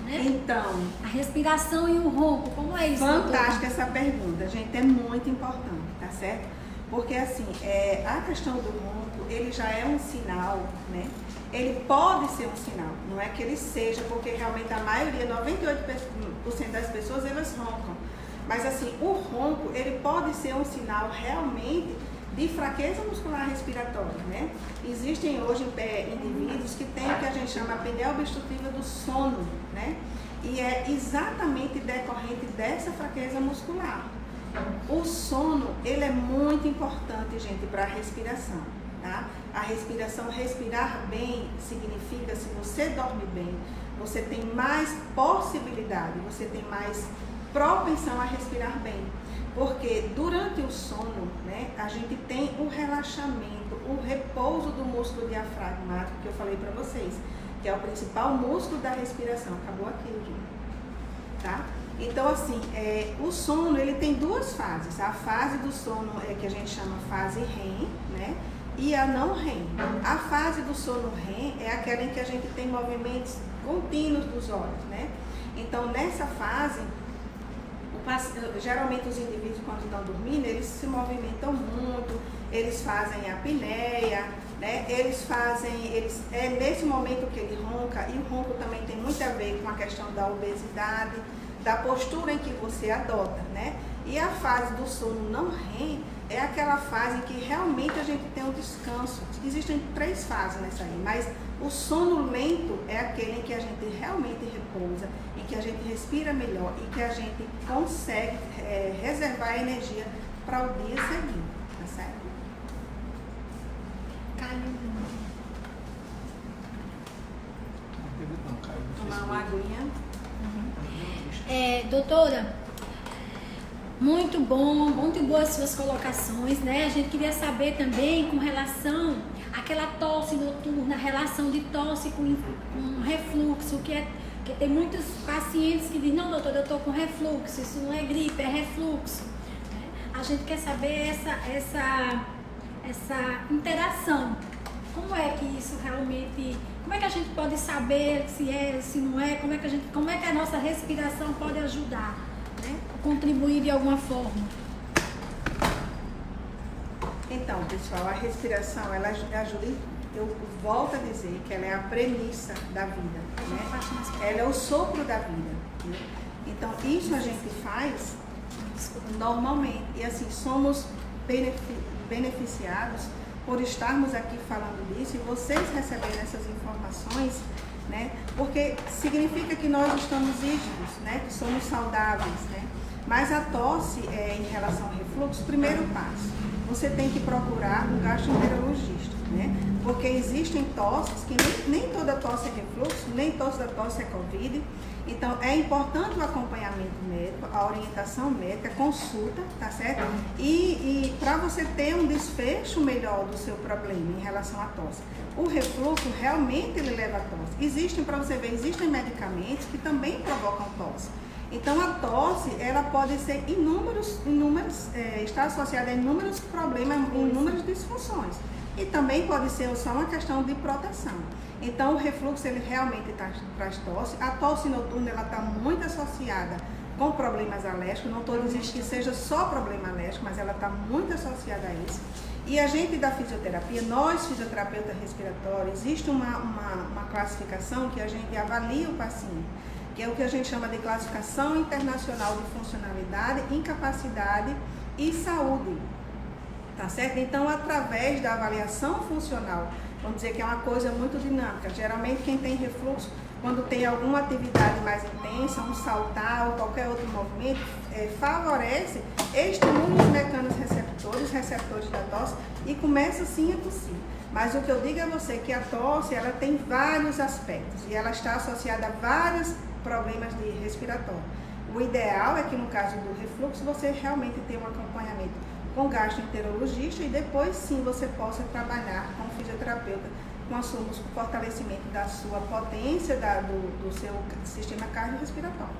né? Então, a respiração e o ronco, como é isso? Fantástica essa pergunta, gente, é muito importante, tá certo? Porque assim, a questão do ronco, ele já é um sinal, né? Ele pode ser um sinal, não é que ele seja, porque realmente a maioria, 98% das pessoas, elas roncam. Mas assim, o ronco, ele pode ser um sinal realmente de fraqueza muscular respiratória, né? Existem hoje indivíduos que têm o que a gente chama de apneia obstrutiva do sono, né? E é exatamente decorrente dessa fraqueza muscular. O sono, ele é muito importante, gente, para a respiração, tá? A respiração, respirar bem, significa, se você dorme bem, você tem mais possibilidade, você tem mais propensão a respirar bem, porque durante o sono, né, a gente tem o relaxamento, o repouso do músculo diafragmático, que eu falei para vocês, que é o principal músculo da respiração. Acabou aqui, gente, tá? Então, assim, o sono, ele tem duas fases. A fase do sono que a gente chama fase REM, né, e a não REM. A fase do sono REM é aquela em que a gente tem movimentos contínuos dos olhos, né? Então, nessa fase, geralmente os indivíduos, quando estão dormindo, eles se movimentam muito, eles fazem a apneia, né? É nesse momento que ele ronca, e o ronco também tem muito a ver com a questão da obesidade, da postura em que você adota, né? E a fase do sono não REM é aquela fase em que realmente a gente tem um descanso. Existem 3 fases nessa aí, mas o sono lento é aquele em que a gente realmente repousa, em que a gente respira melhor e que a gente consegue reservar energia para o dia seguinte, tá certo? Tomar uma aguinha. Doutora, muito bom, muito boas suas colocações, né? A gente queria saber também com relação àquela tosse noturna, a relação de tosse com refluxo, que tem muitos pacientes que dizem, não, doutora, eu estou com refluxo, isso não é gripe, é refluxo. A gente quer saber essa interação Como é que isso realmente, como é que a gente pode saber se é, se não é, como é que a nossa respiração pode ajudar, né? Contribuir de alguma forma? Então, pessoal, a respiração, ela ajuda em tudo. Eu volto a dizer que ela é a premissa da vida, né? Ela é o sopro da vida, né? Então, isso a gente faz normalmente. E assim, somos beneficiados por estarmos aqui falando disso e vocês receberem essas informações, né? Porque significa que nós estamos rígidos, né? Que somos saudáveis, né? Mas a tosse, em relação ao refluxo, primeiro passo, você tem que procurar um gastroenterologista, né? Porque existem tosses que nem toda tosse é refluxo, nem toda tosse é Covid. Então, é importante o acompanhamento médico, a orientação médica, a consulta, tá certo? E para você ter um desfecho melhor do seu problema em relação à tosse. O refluxo, realmente, ele leva a tosse. Existem medicamentos que também provocam tosse. Então, a tosse, ela pode ser está associada a inúmeros problemas, inúmeras disfunções. E também pode ser só uma questão de proteção. Então, o refluxo, ele realmente traz tosse. A tosse noturna, ela está muito associada com problemas alérgicos. Não estou dizendo que seja só problema alérgico, mas ela está muito associada a isso. E a gente da fisioterapia, nós fisioterapeutas respiratórios, existe uma classificação que a gente avalia o paciente, que é o que a gente chama de classificação internacional de funcionalidade, incapacidade e saúde. Tá certo? Então, através da avaliação funcional, vamos dizer que é uma coisa muito dinâmica. Geralmente, quem tem refluxo, quando tem alguma atividade mais intensa, um saltar ou qualquer outro movimento, favorece, estimula os mecanos receptores da tosse e começa sim a tossir. Mas o que eu digo a você é que a tosse, ela tem vários aspectos e ela está associada a vários problemas de respiratório. O ideal é que no caso do refluxo, você realmente tenha um acompanhamento com gastroenterologista e depois sim você possa trabalhar com o fisioterapeuta com o fortalecimento da sua potência, do seu sistema cardiorrespiratório.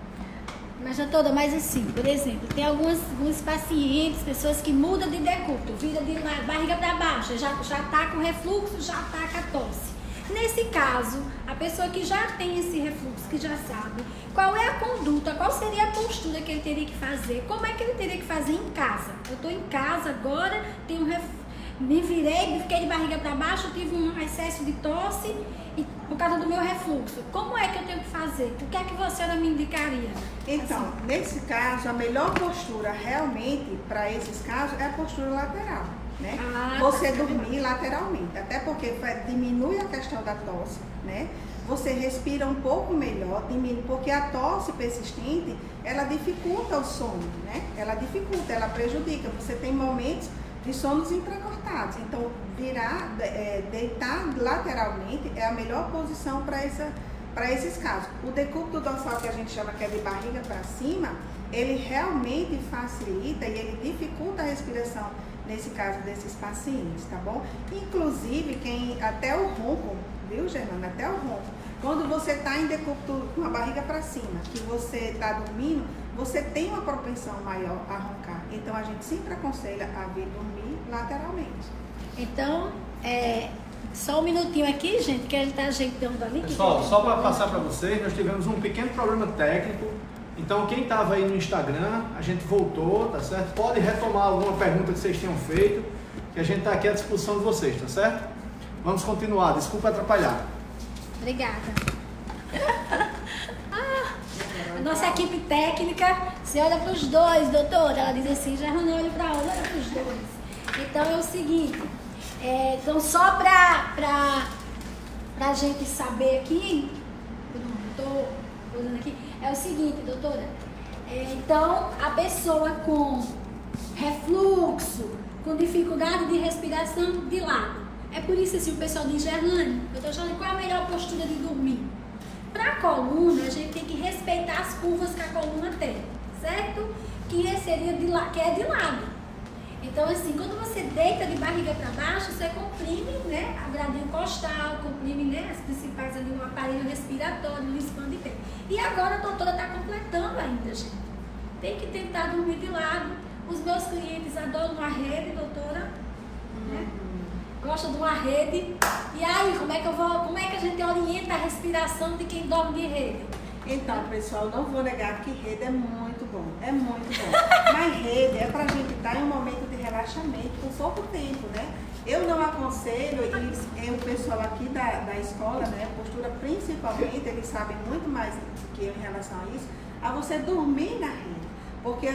Mas, doutora, mas assim, por exemplo, tem alguns pacientes, pessoas que mudam de decúbito, vira de barriga para baixo, já está com refluxo, já está com a tosse. Nesse caso, a pessoa que já tem esse refluxo, que já sabe qual é a conduta, qual seria a postura que ele teria que fazer, como é que ele teria que fazer em casa. Eu estou em casa agora, tenho me virei, fiquei de barriga para baixo, tive um excesso de tosse por causa do meu refluxo. Como é que eu tenho que fazer? O que é que você me indicaria? Então, assim, nesse caso, a melhor postura realmente para esses casos é a postura lateral. Né? Você dormir lateralmente, até porque diminui a questão da tosse, né? Você respira um pouco melhor, diminui, porque a tosse persistente, ela dificulta o sono, né? Ela prejudica, você tem momentos de sonos intracortados, então deitar lateralmente é a melhor posição para esses casos. O decúbito dorsal, que a gente chama que é de barriga para cima, ele realmente facilita e ele dificulta a respiração nesse caso desses pacientes, tá bom? Inclusive, até o ronco, viu, Germana? Até o ronco. Quando você está em decúbito com a barriga para cima, que você está dormindo, você tem uma propensão maior a roncar. Então, a gente sempre aconselha a vir dormir lateralmente. Então, só um minutinho aqui, gente, que a gente está ajeitando ali. Pessoal, só para passar para vocês, nós tivemos um pequeno problema técnico. Então, quem estava aí no Instagram, a gente voltou, tá certo? Pode retomar alguma pergunta que vocês tenham feito, que a gente está aqui à disposição de vocês, tá certo? Vamos continuar, desculpa atrapalhar. Obrigada. A nossa equipe técnica, você olha para os dois, doutora, ela diz assim, já não olho para olha para os dois. Então, é o seguinte, então só para a gente saber aqui, estou olhando aqui, é o seguinte, doutora, então a pessoa com refluxo, com dificuldade de respiração de lado, é por isso assim o pessoal diz, Gerlane, doutora Gerlane, qual é a melhor postura de dormir? Para a coluna, a gente tem que respeitar as curvas que a coluna tem, certo? Que seria que é de lado. Então assim, quando você deita de barriga para baixo, você comprime, né, a gradient costal, comprime, né, as principais ali, o aparelho respiratório, o expande bem. E agora a doutora está completando ainda, gente. Tem que tentar dormir de lado. Os meus clientes adoram a rede, doutora. Né? gosta de uma rede. E aí, como é que a gente orienta a respiração de quem dorme de rede? Então, pessoal, não vou negar que rede é muito bom. É muito bom. Mas rede é pra gente estar em um momento de relaxamento por pouco tempo, né? Eu não aconselho, e o pessoal aqui da escola, né, postura principalmente, eles sabem muito mais do que eu em relação a isso, a você dormir na rede. Porque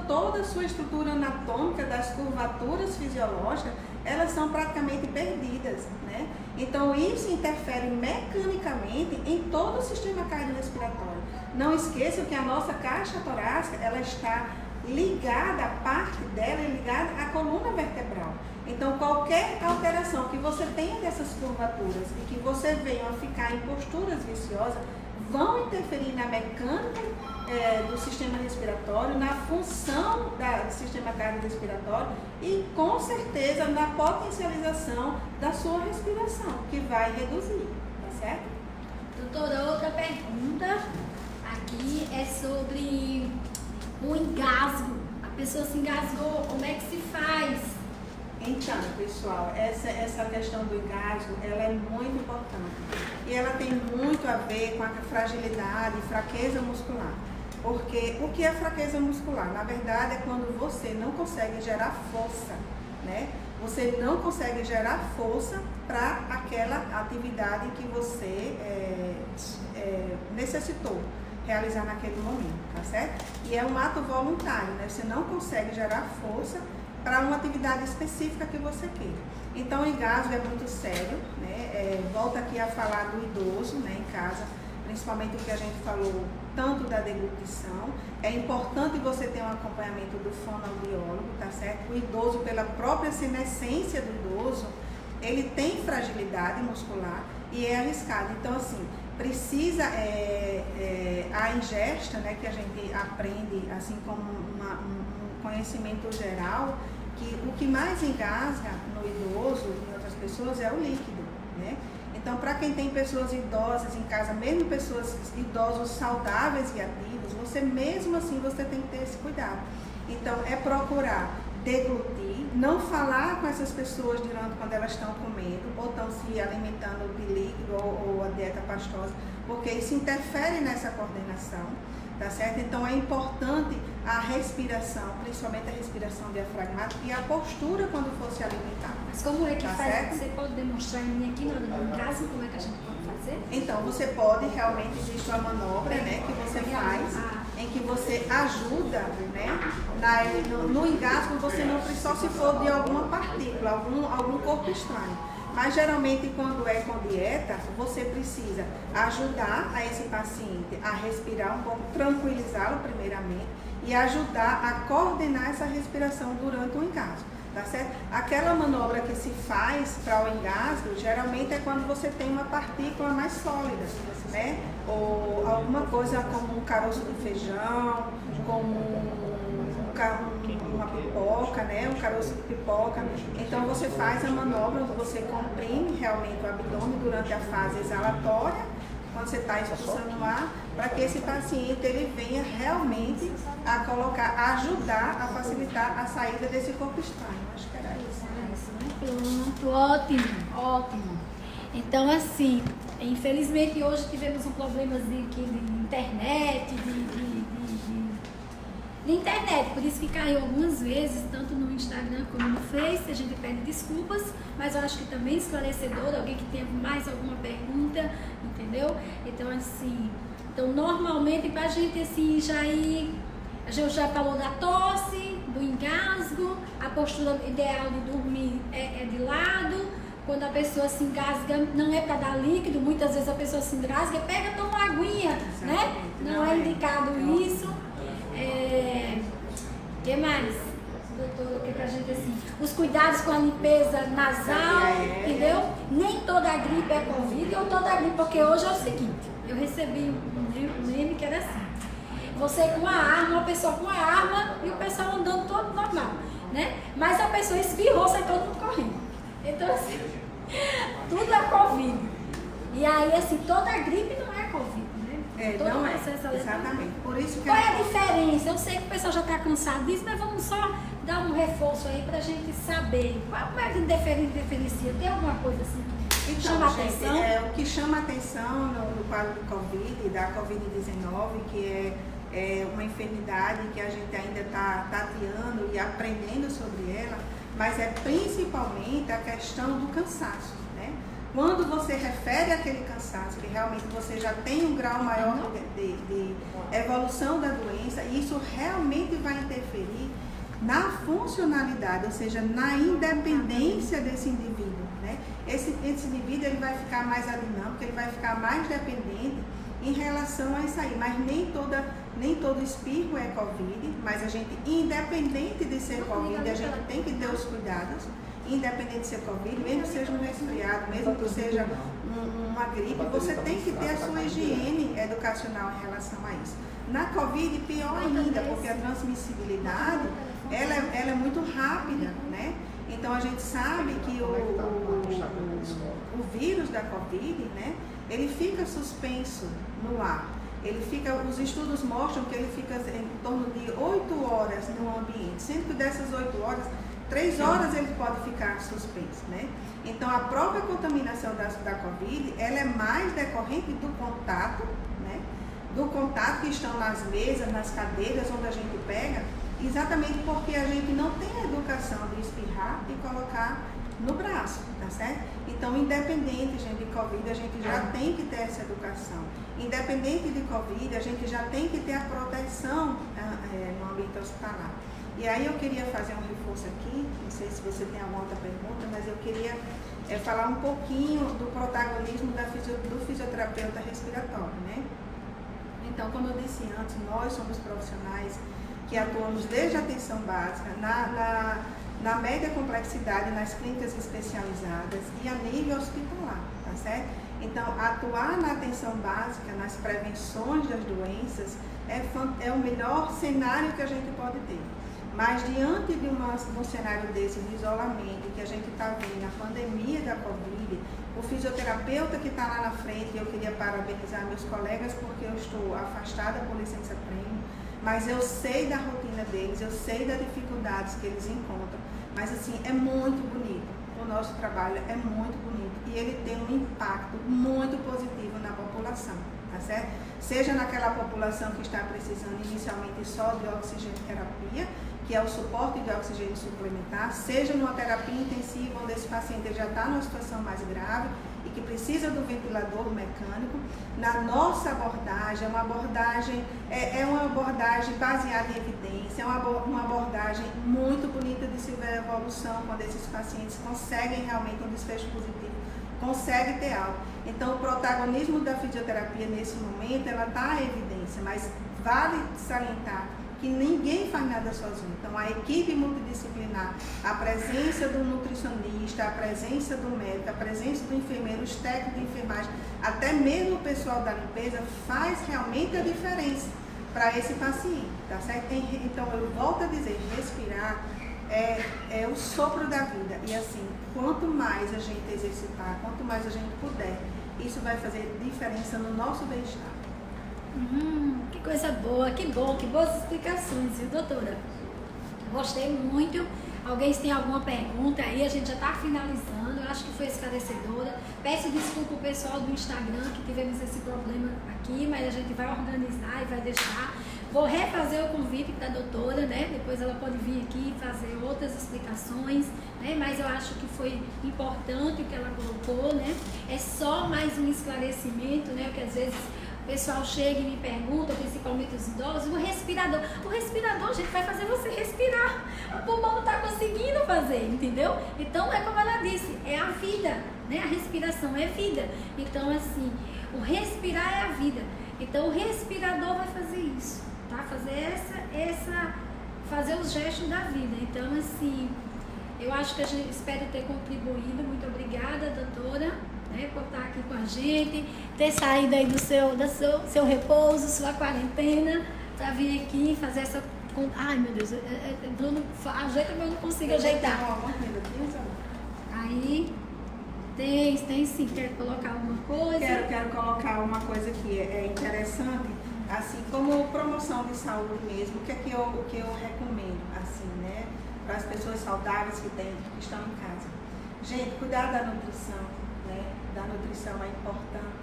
toda a sua estrutura anatômica das curvaturas fisiológicas, elas são praticamente perdidas, né? Então isso interfere mecanicamente em todo o sistema cardiorrespiratório. Não esqueça que a nossa caixa torácica, ela está ligada, a parte dela é ligada à coluna vertebral. Então qualquer alteração que você tenha dessas curvaturas e que você venha a ficar em posturas viciosas, vão interferir na mecânica do sistema respiratório, na função do sistema cardiorrespiratório e com certeza na potencialização da sua respiração, que vai reduzir, tá certo? Doutora, outra pergunta aqui é sobre o engasgo. A pessoa se engasgou, como é que se faz? Então, pessoal, essa questão do engasgo, ela é muito importante. E ela tem muito a ver com a fragilidade e fraqueza muscular. Porque o que é fraqueza muscular? Na verdade, é quando você não consegue gerar força, né? Você não consegue gerar força para aquela atividade que você necessitou realizar naquele momento, tá certo? E é um ato voluntário, né? Você não consegue gerar força para uma atividade específica que você queira. Então, o engasgo é muito sério, né? Volta aqui a falar do idoso, né, em casa, principalmente o que a gente falou, tanto da deglutição. É importante você ter um acompanhamento do fonoaudiólogo, tá certo? O idoso, pela própria senescência do idoso, ele tem fragilidade muscular e é arriscado. Então, assim, precisa a ingesta, né, que a gente aprende, assim como um conhecimento geral, que o que mais engasga no idoso e em outras pessoas é o líquido, né? Então, para quem tem pessoas idosas em casa, mesmo pessoas idosos saudáveis e ativos, você mesmo assim você tem que ter esse cuidado. Então, é procurar deglutir, não falar com essas pessoas quando elas estão comendo ou estão se alimentando de líquido ou a dieta pastosa, porque isso interfere nessa coordenação, tá certo? Então é importante a respiração, principalmente a respiração diafragmática e a postura quando for se alimentar. Mas como é que tá faz? certo? Você pode demonstrar em mim aqui no caso, como é que a gente pode fazer? Então, você pode, realmente, existe uma manobra, né, que você faz, em que você ajuda, né, no engasgo, você não precisa, só se for de alguma partícula, algum corpo estranho. Mas geralmente quando é com dieta, você precisa ajudar a esse paciente a respirar um pouco, tranquilizá-lo primeiramente e ajudar a coordenar essa respiração durante o engasgo, tá certo? Aquela manobra que se faz para o engasgo, geralmente é quando você tem uma partícula mais sólida, né? Ou alguma coisa como um caroço de feijão, como uma pipoca, né? Um caroço de pipoca. Então você faz a manobra onde você comprime realmente o abdômen durante a fase exalatória, quando você está expulsando o ar, para que esse paciente ele venha realmente a ajudar a facilitar a saída desse corpo estranho. Acho que era isso. Pronto, ótimo, ótimo. Então, assim, infelizmente hoje tivemos um problema de internet, de internet, por isso que caiu algumas vezes, tanto no Instagram como no Face. A gente pede desculpas, mas eu acho que também esclarecedor, alguém que tenha mais alguma pergunta, entendeu? Então, assim, normalmente pra gente, assim, a gente já falou da tosse, do engasgo, a postura ideal de dormir é de lado. Quando a pessoa se engasga, não é para dar líquido, muitas vezes a pessoa se engasga, pega, toma uma aguinha, né? Não é indicado isso. Que mais, doutora, que pra gente assim, os cuidados com a limpeza nasal, entendeu? Nem toda a gripe é Covid ou toda a gripe, porque hoje é o seguinte, eu recebi um meme que era assim, você com a arma, uma pessoa com a arma e o pessoal andando todo normal, né? Mas a pessoa espirrou, sai todo mundo correndo. Então assim, tudo é Covid. E aí assim, toda a gripe não é Covid, né? Todo não o é. processo eletrônico. Exatamente. Por isso que Qual é a diferença? Eu sei que o pessoal já está cansado disso, mas vamos só dar um reforço aí para a gente saber. Como é que diferencia? Tem alguma coisa assim que chama a gente, atenção? O que chama a atenção no quadro do Covid, da Covid-19, que é uma enfermidade que a gente ainda está tateando e aprendendo sobre ela, mas é principalmente a questão do cansaço, né? Quando você refere àquele cansaço, que realmente você já tem um grau maior de evolução da doença, isso realmente vai interferir na funcionalidade, ou seja, na independência desse indivíduo, né? Esse indivíduo ele vai ficar mais adinâmico, ele vai ficar mais dependente em relação a isso aí, mas nem todo espirro é Covid, mas a gente, independente de ser Covid, a gente tem que ter os cuidados, independente de ser Covid, mesmo que seja um resfriado, mesmo que seja uma gripe, você tem que ter a sua higiene educacional em relação a isso. Na Covid, pior ainda, porque a transmissibilidade, ela é muito rápida, né? Então, a gente sabe que o vírus da Covid, né, ele fica suspenso no ar. Os estudos mostram que ele fica em torno de 8 horas no ambiente, sendo que dessas 8 horas, 3 horas ele pode ficar suspenso, né? Então, a própria contaminação da Covid, ela é mais decorrente do contato, né? Do contato que estão nas mesas, nas cadeiras onde a gente pega, exatamente porque a gente não tem a educação de espirrar e colocar no braço, tá certo? Então, independente, gente, de Covid, a gente já tem que ter essa educação. Independente de Covid, a gente já tem que ter a proteção no ambiente hospitalar. E aí eu queria fazer um reforço aqui, não sei se você tem alguma outra pergunta, mas eu queria falar um pouquinho do protagonismo do fisioterapeuta respiratório, né? Então, como eu disse antes, nós somos profissionais que atuamos desde a atenção básica, na média complexidade, nas clínicas especializadas e a nível hospitalar, tá certo? Então, atuar na atenção básica, nas prevenções das doenças, é o melhor cenário que a gente pode ter. Mas, diante de um cenário desse, de isolamento, que a gente está vendo, a pandemia da Covid, o fisioterapeuta que está lá na frente, eu queria parabenizar meus colegas, porque eu estou afastada por licença prêmio, mas eu sei da rotina deles, eu sei das dificuldades que eles encontram. Mas, assim, é muito bonito. O nosso trabalho é muito bonito e ele tem um impacto muito positivo na população, tá certo? Seja naquela população que está precisando inicialmente só de oxigenoterapia, que é o suporte de oxigênio suplementar, seja numa terapia intensiva, onde esse paciente já está numa situação mais grave e que precisa do ventilador mecânico. Na nossa abordagem, é uma abordagem baseada em evidência, é uma abordagem muito bonita de se ver a evolução, quando esses pacientes conseguem realmente um desfecho positivo, conseguem ter algo. Então, o protagonismo da fisioterapia nesse momento, ela está à evidência, mas vale salientar que ninguém faz nada sozinho. Então, a equipe multidisciplinar, a presença do nutricionista, a presença do médico, a presença do enfermeiro, os técnicos de enfermagem, até mesmo o pessoal da limpeza, faz realmente a diferença para esse paciente, tá certo? Então, eu volto a dizer, respirar é o sopro da vida. E assim, quanto mais a gente exercitar, quanto mais a gente puder, isso vai fazer diferença no nosso bem-estar. Que coisa boa, que bom, que boas explicações, viu, doutora? Gostei muito. Alguém tem alguma pergunta aí? A gente já está finalizando, eu acho que foi esclarecedora. Peço desculpa ao pessoal do Instagram que tivemos esse problema aqui, mas a gente vai organizar e vai deixar. Vou refazer o convite da doutora, né? Depois ela pode vir aqui e fazer outras explicações, né? Mas eu acho que foi importante o que ela colocou, né? É só mais um esclarecimento, né? Porque às vezes o pessoal chega e me pergunta, principalmente os idosos, o respirador, gente, vai fazer você respirar. O pulmão não está conseguindo fazer, entendeu? Então, é como ela disse, é a vida, né? A respiração é vida. Então, assim, o respirar é a vida. Então, o respirador vai fazer isso, tá? Fazer os gestos da vida. Então, assim, eu acho que a gente espero ter contribuído. Muito obrigada, doutora, né, por estar aqui com a gente, ter saído aí do seu repouso, sua quarentena, para vir aqui fazer essa... Ai, meu Deus, Bruno, ajeita, mas eu não consigo ajeitar. Aí, tem tem sim. Quer colocar alguma coisa? Quero colocar uma coisa que é interessante, assim, como promoção de saúde mesmo, o que eu recomendo, assim, né, para as pessoas saudáveis que estão em casa. Gente, cuidar da nutrição, né, é importante.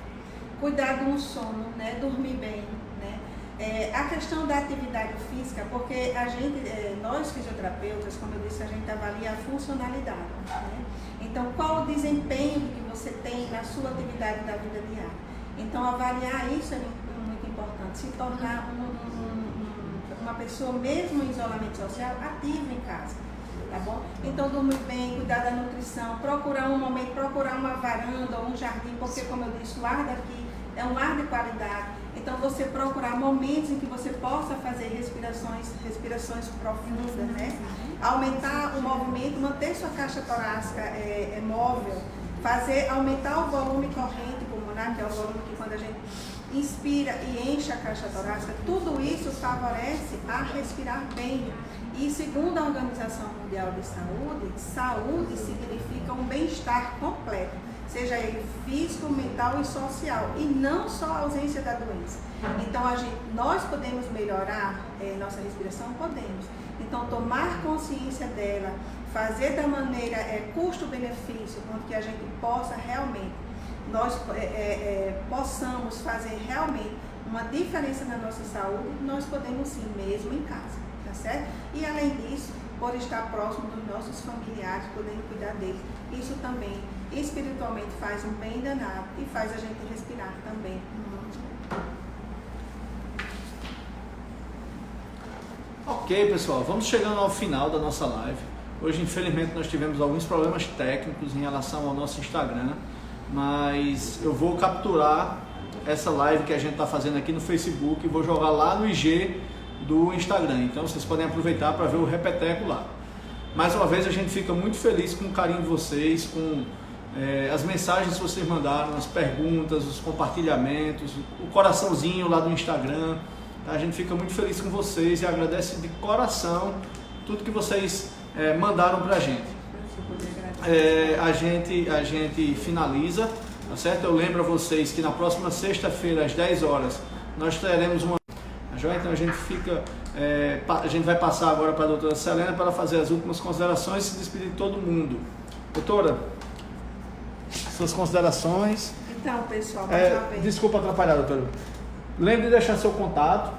Cuidar do sono, né, dormir bem, né. A questão da atividade física, porque nós fisioterapeutas, como eu disse, a gente avalia a funcionalidade, né? Então, qual o desempenho que você tem na sua atividade da vida diária? Então, avaliar isso é muito importante, se tornar uma pessoa, mesmo em isolamento social, ativa em casa, tá bom? Então, dormir bem, cuidar da nutrição, procurar um momento, procurar uma varanda ou um jardim, porque, como eu disse, o ar daqui é um ar de qualidade. Então, você procurar momentos em que você possa fazer respirações profundas, né? Aumentar o movimento, manter sua caixa torácica móvel, aumentar o volume corrente pulmonar, que é o volume que quando a gente inspira e enche a caixa torácica, tudo isso favorece a respirar bem. E segundo a Organização Mundial de Saúde, saúde significa um bem-estar completo, seja ele físico, mental e social, e não só a ausência da doença. Então, nós podemos melhorar nossa respiração? Podemos. Então, tomar consciência dela, fazer da maneira custo-benefício, onde que a gente possa realmente, nós possamos fazer realmente uma diferença na nossa saúde, nós podemos sim, mesmo em casa, tá certo? E além disso, por estar próximo dos nossos familiares, podendo cuidar deles, isso também espiritualmente faz um bem danado e faz a gente respirar também muito. Ok, pessoal, vamos chegando ao final da nossa live. Hoje, infelizmente, nós tivemos alguns problemas técnicos em relação ao nosso Instagram, mas eu vou capturar essa live que a gente está fazendo aqui no Facebook e vou jogar lá no IG do Instagram. Então, vocês podem aproveitar para ver o repeteco lá. Mais uma vez, a gente fica muito feliz com o carinho de vocês, com as mensagens que vocês mandaram, as perguntas, os compartilhamentos, o coraçãozinho lá do Instagram. A gente fica muito feliz com vocês e agradece de coração tudo que vocês mandaram pra gente. A gente finaliza, tá certo? Eu lembro a vocês que na próxima sexta-feira, às 10 horas, nós teremos uma... Então a gente vai passar agora para a doutora Selena para fazer as últimas considerações e se despedir de todo mundo. Doutora, suas considerações. Então, pessoal, desculpa atrapalhar, doutora. Lembre de deixar seu contato,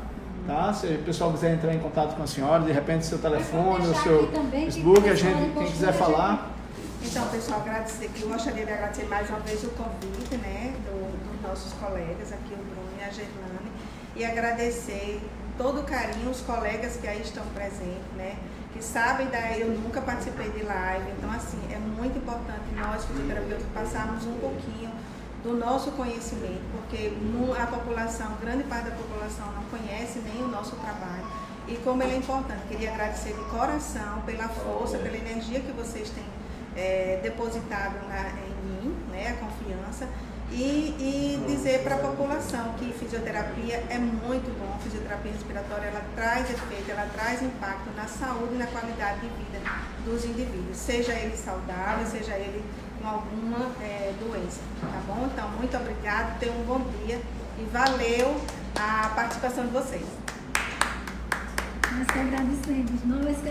tá? Se o pessoal quiser entrar em contato com a senhora, de repente seu telefone, o seu Facebook, quem quiser falar. Então, pessoal, eu gostaria de agradecer mais uma vez o convite, né, dos nossos colegas aqui, o Bruno e a Gerlane, e agradecer todo o carinho, os colegas que aí estão presentes, né, que sabem eu nunca participei de live, então assim, é muito importante nós, fisioterapeutas, passarmos um pouquinho do nosso conhecimento, porque a população, grande parte da população não conhece nem o nosso trabalho, e como ele é importante. Queria agradecer de coração pela força, pela energia que vocês têm depositado em mim, né, a confiança, e dizer para a população que fisioterapia é muito bom. Fisioterapia respiratória, ela traz efeito, ela traz impacto na saúde e na qualidade de vida dos indivíduos, seja ele saudável, seja ele com alguma doença, tá bom? Então, muito obrigada, tenham um bom dia e valeu a participação de vocês. Nós que agradecemos. Nós que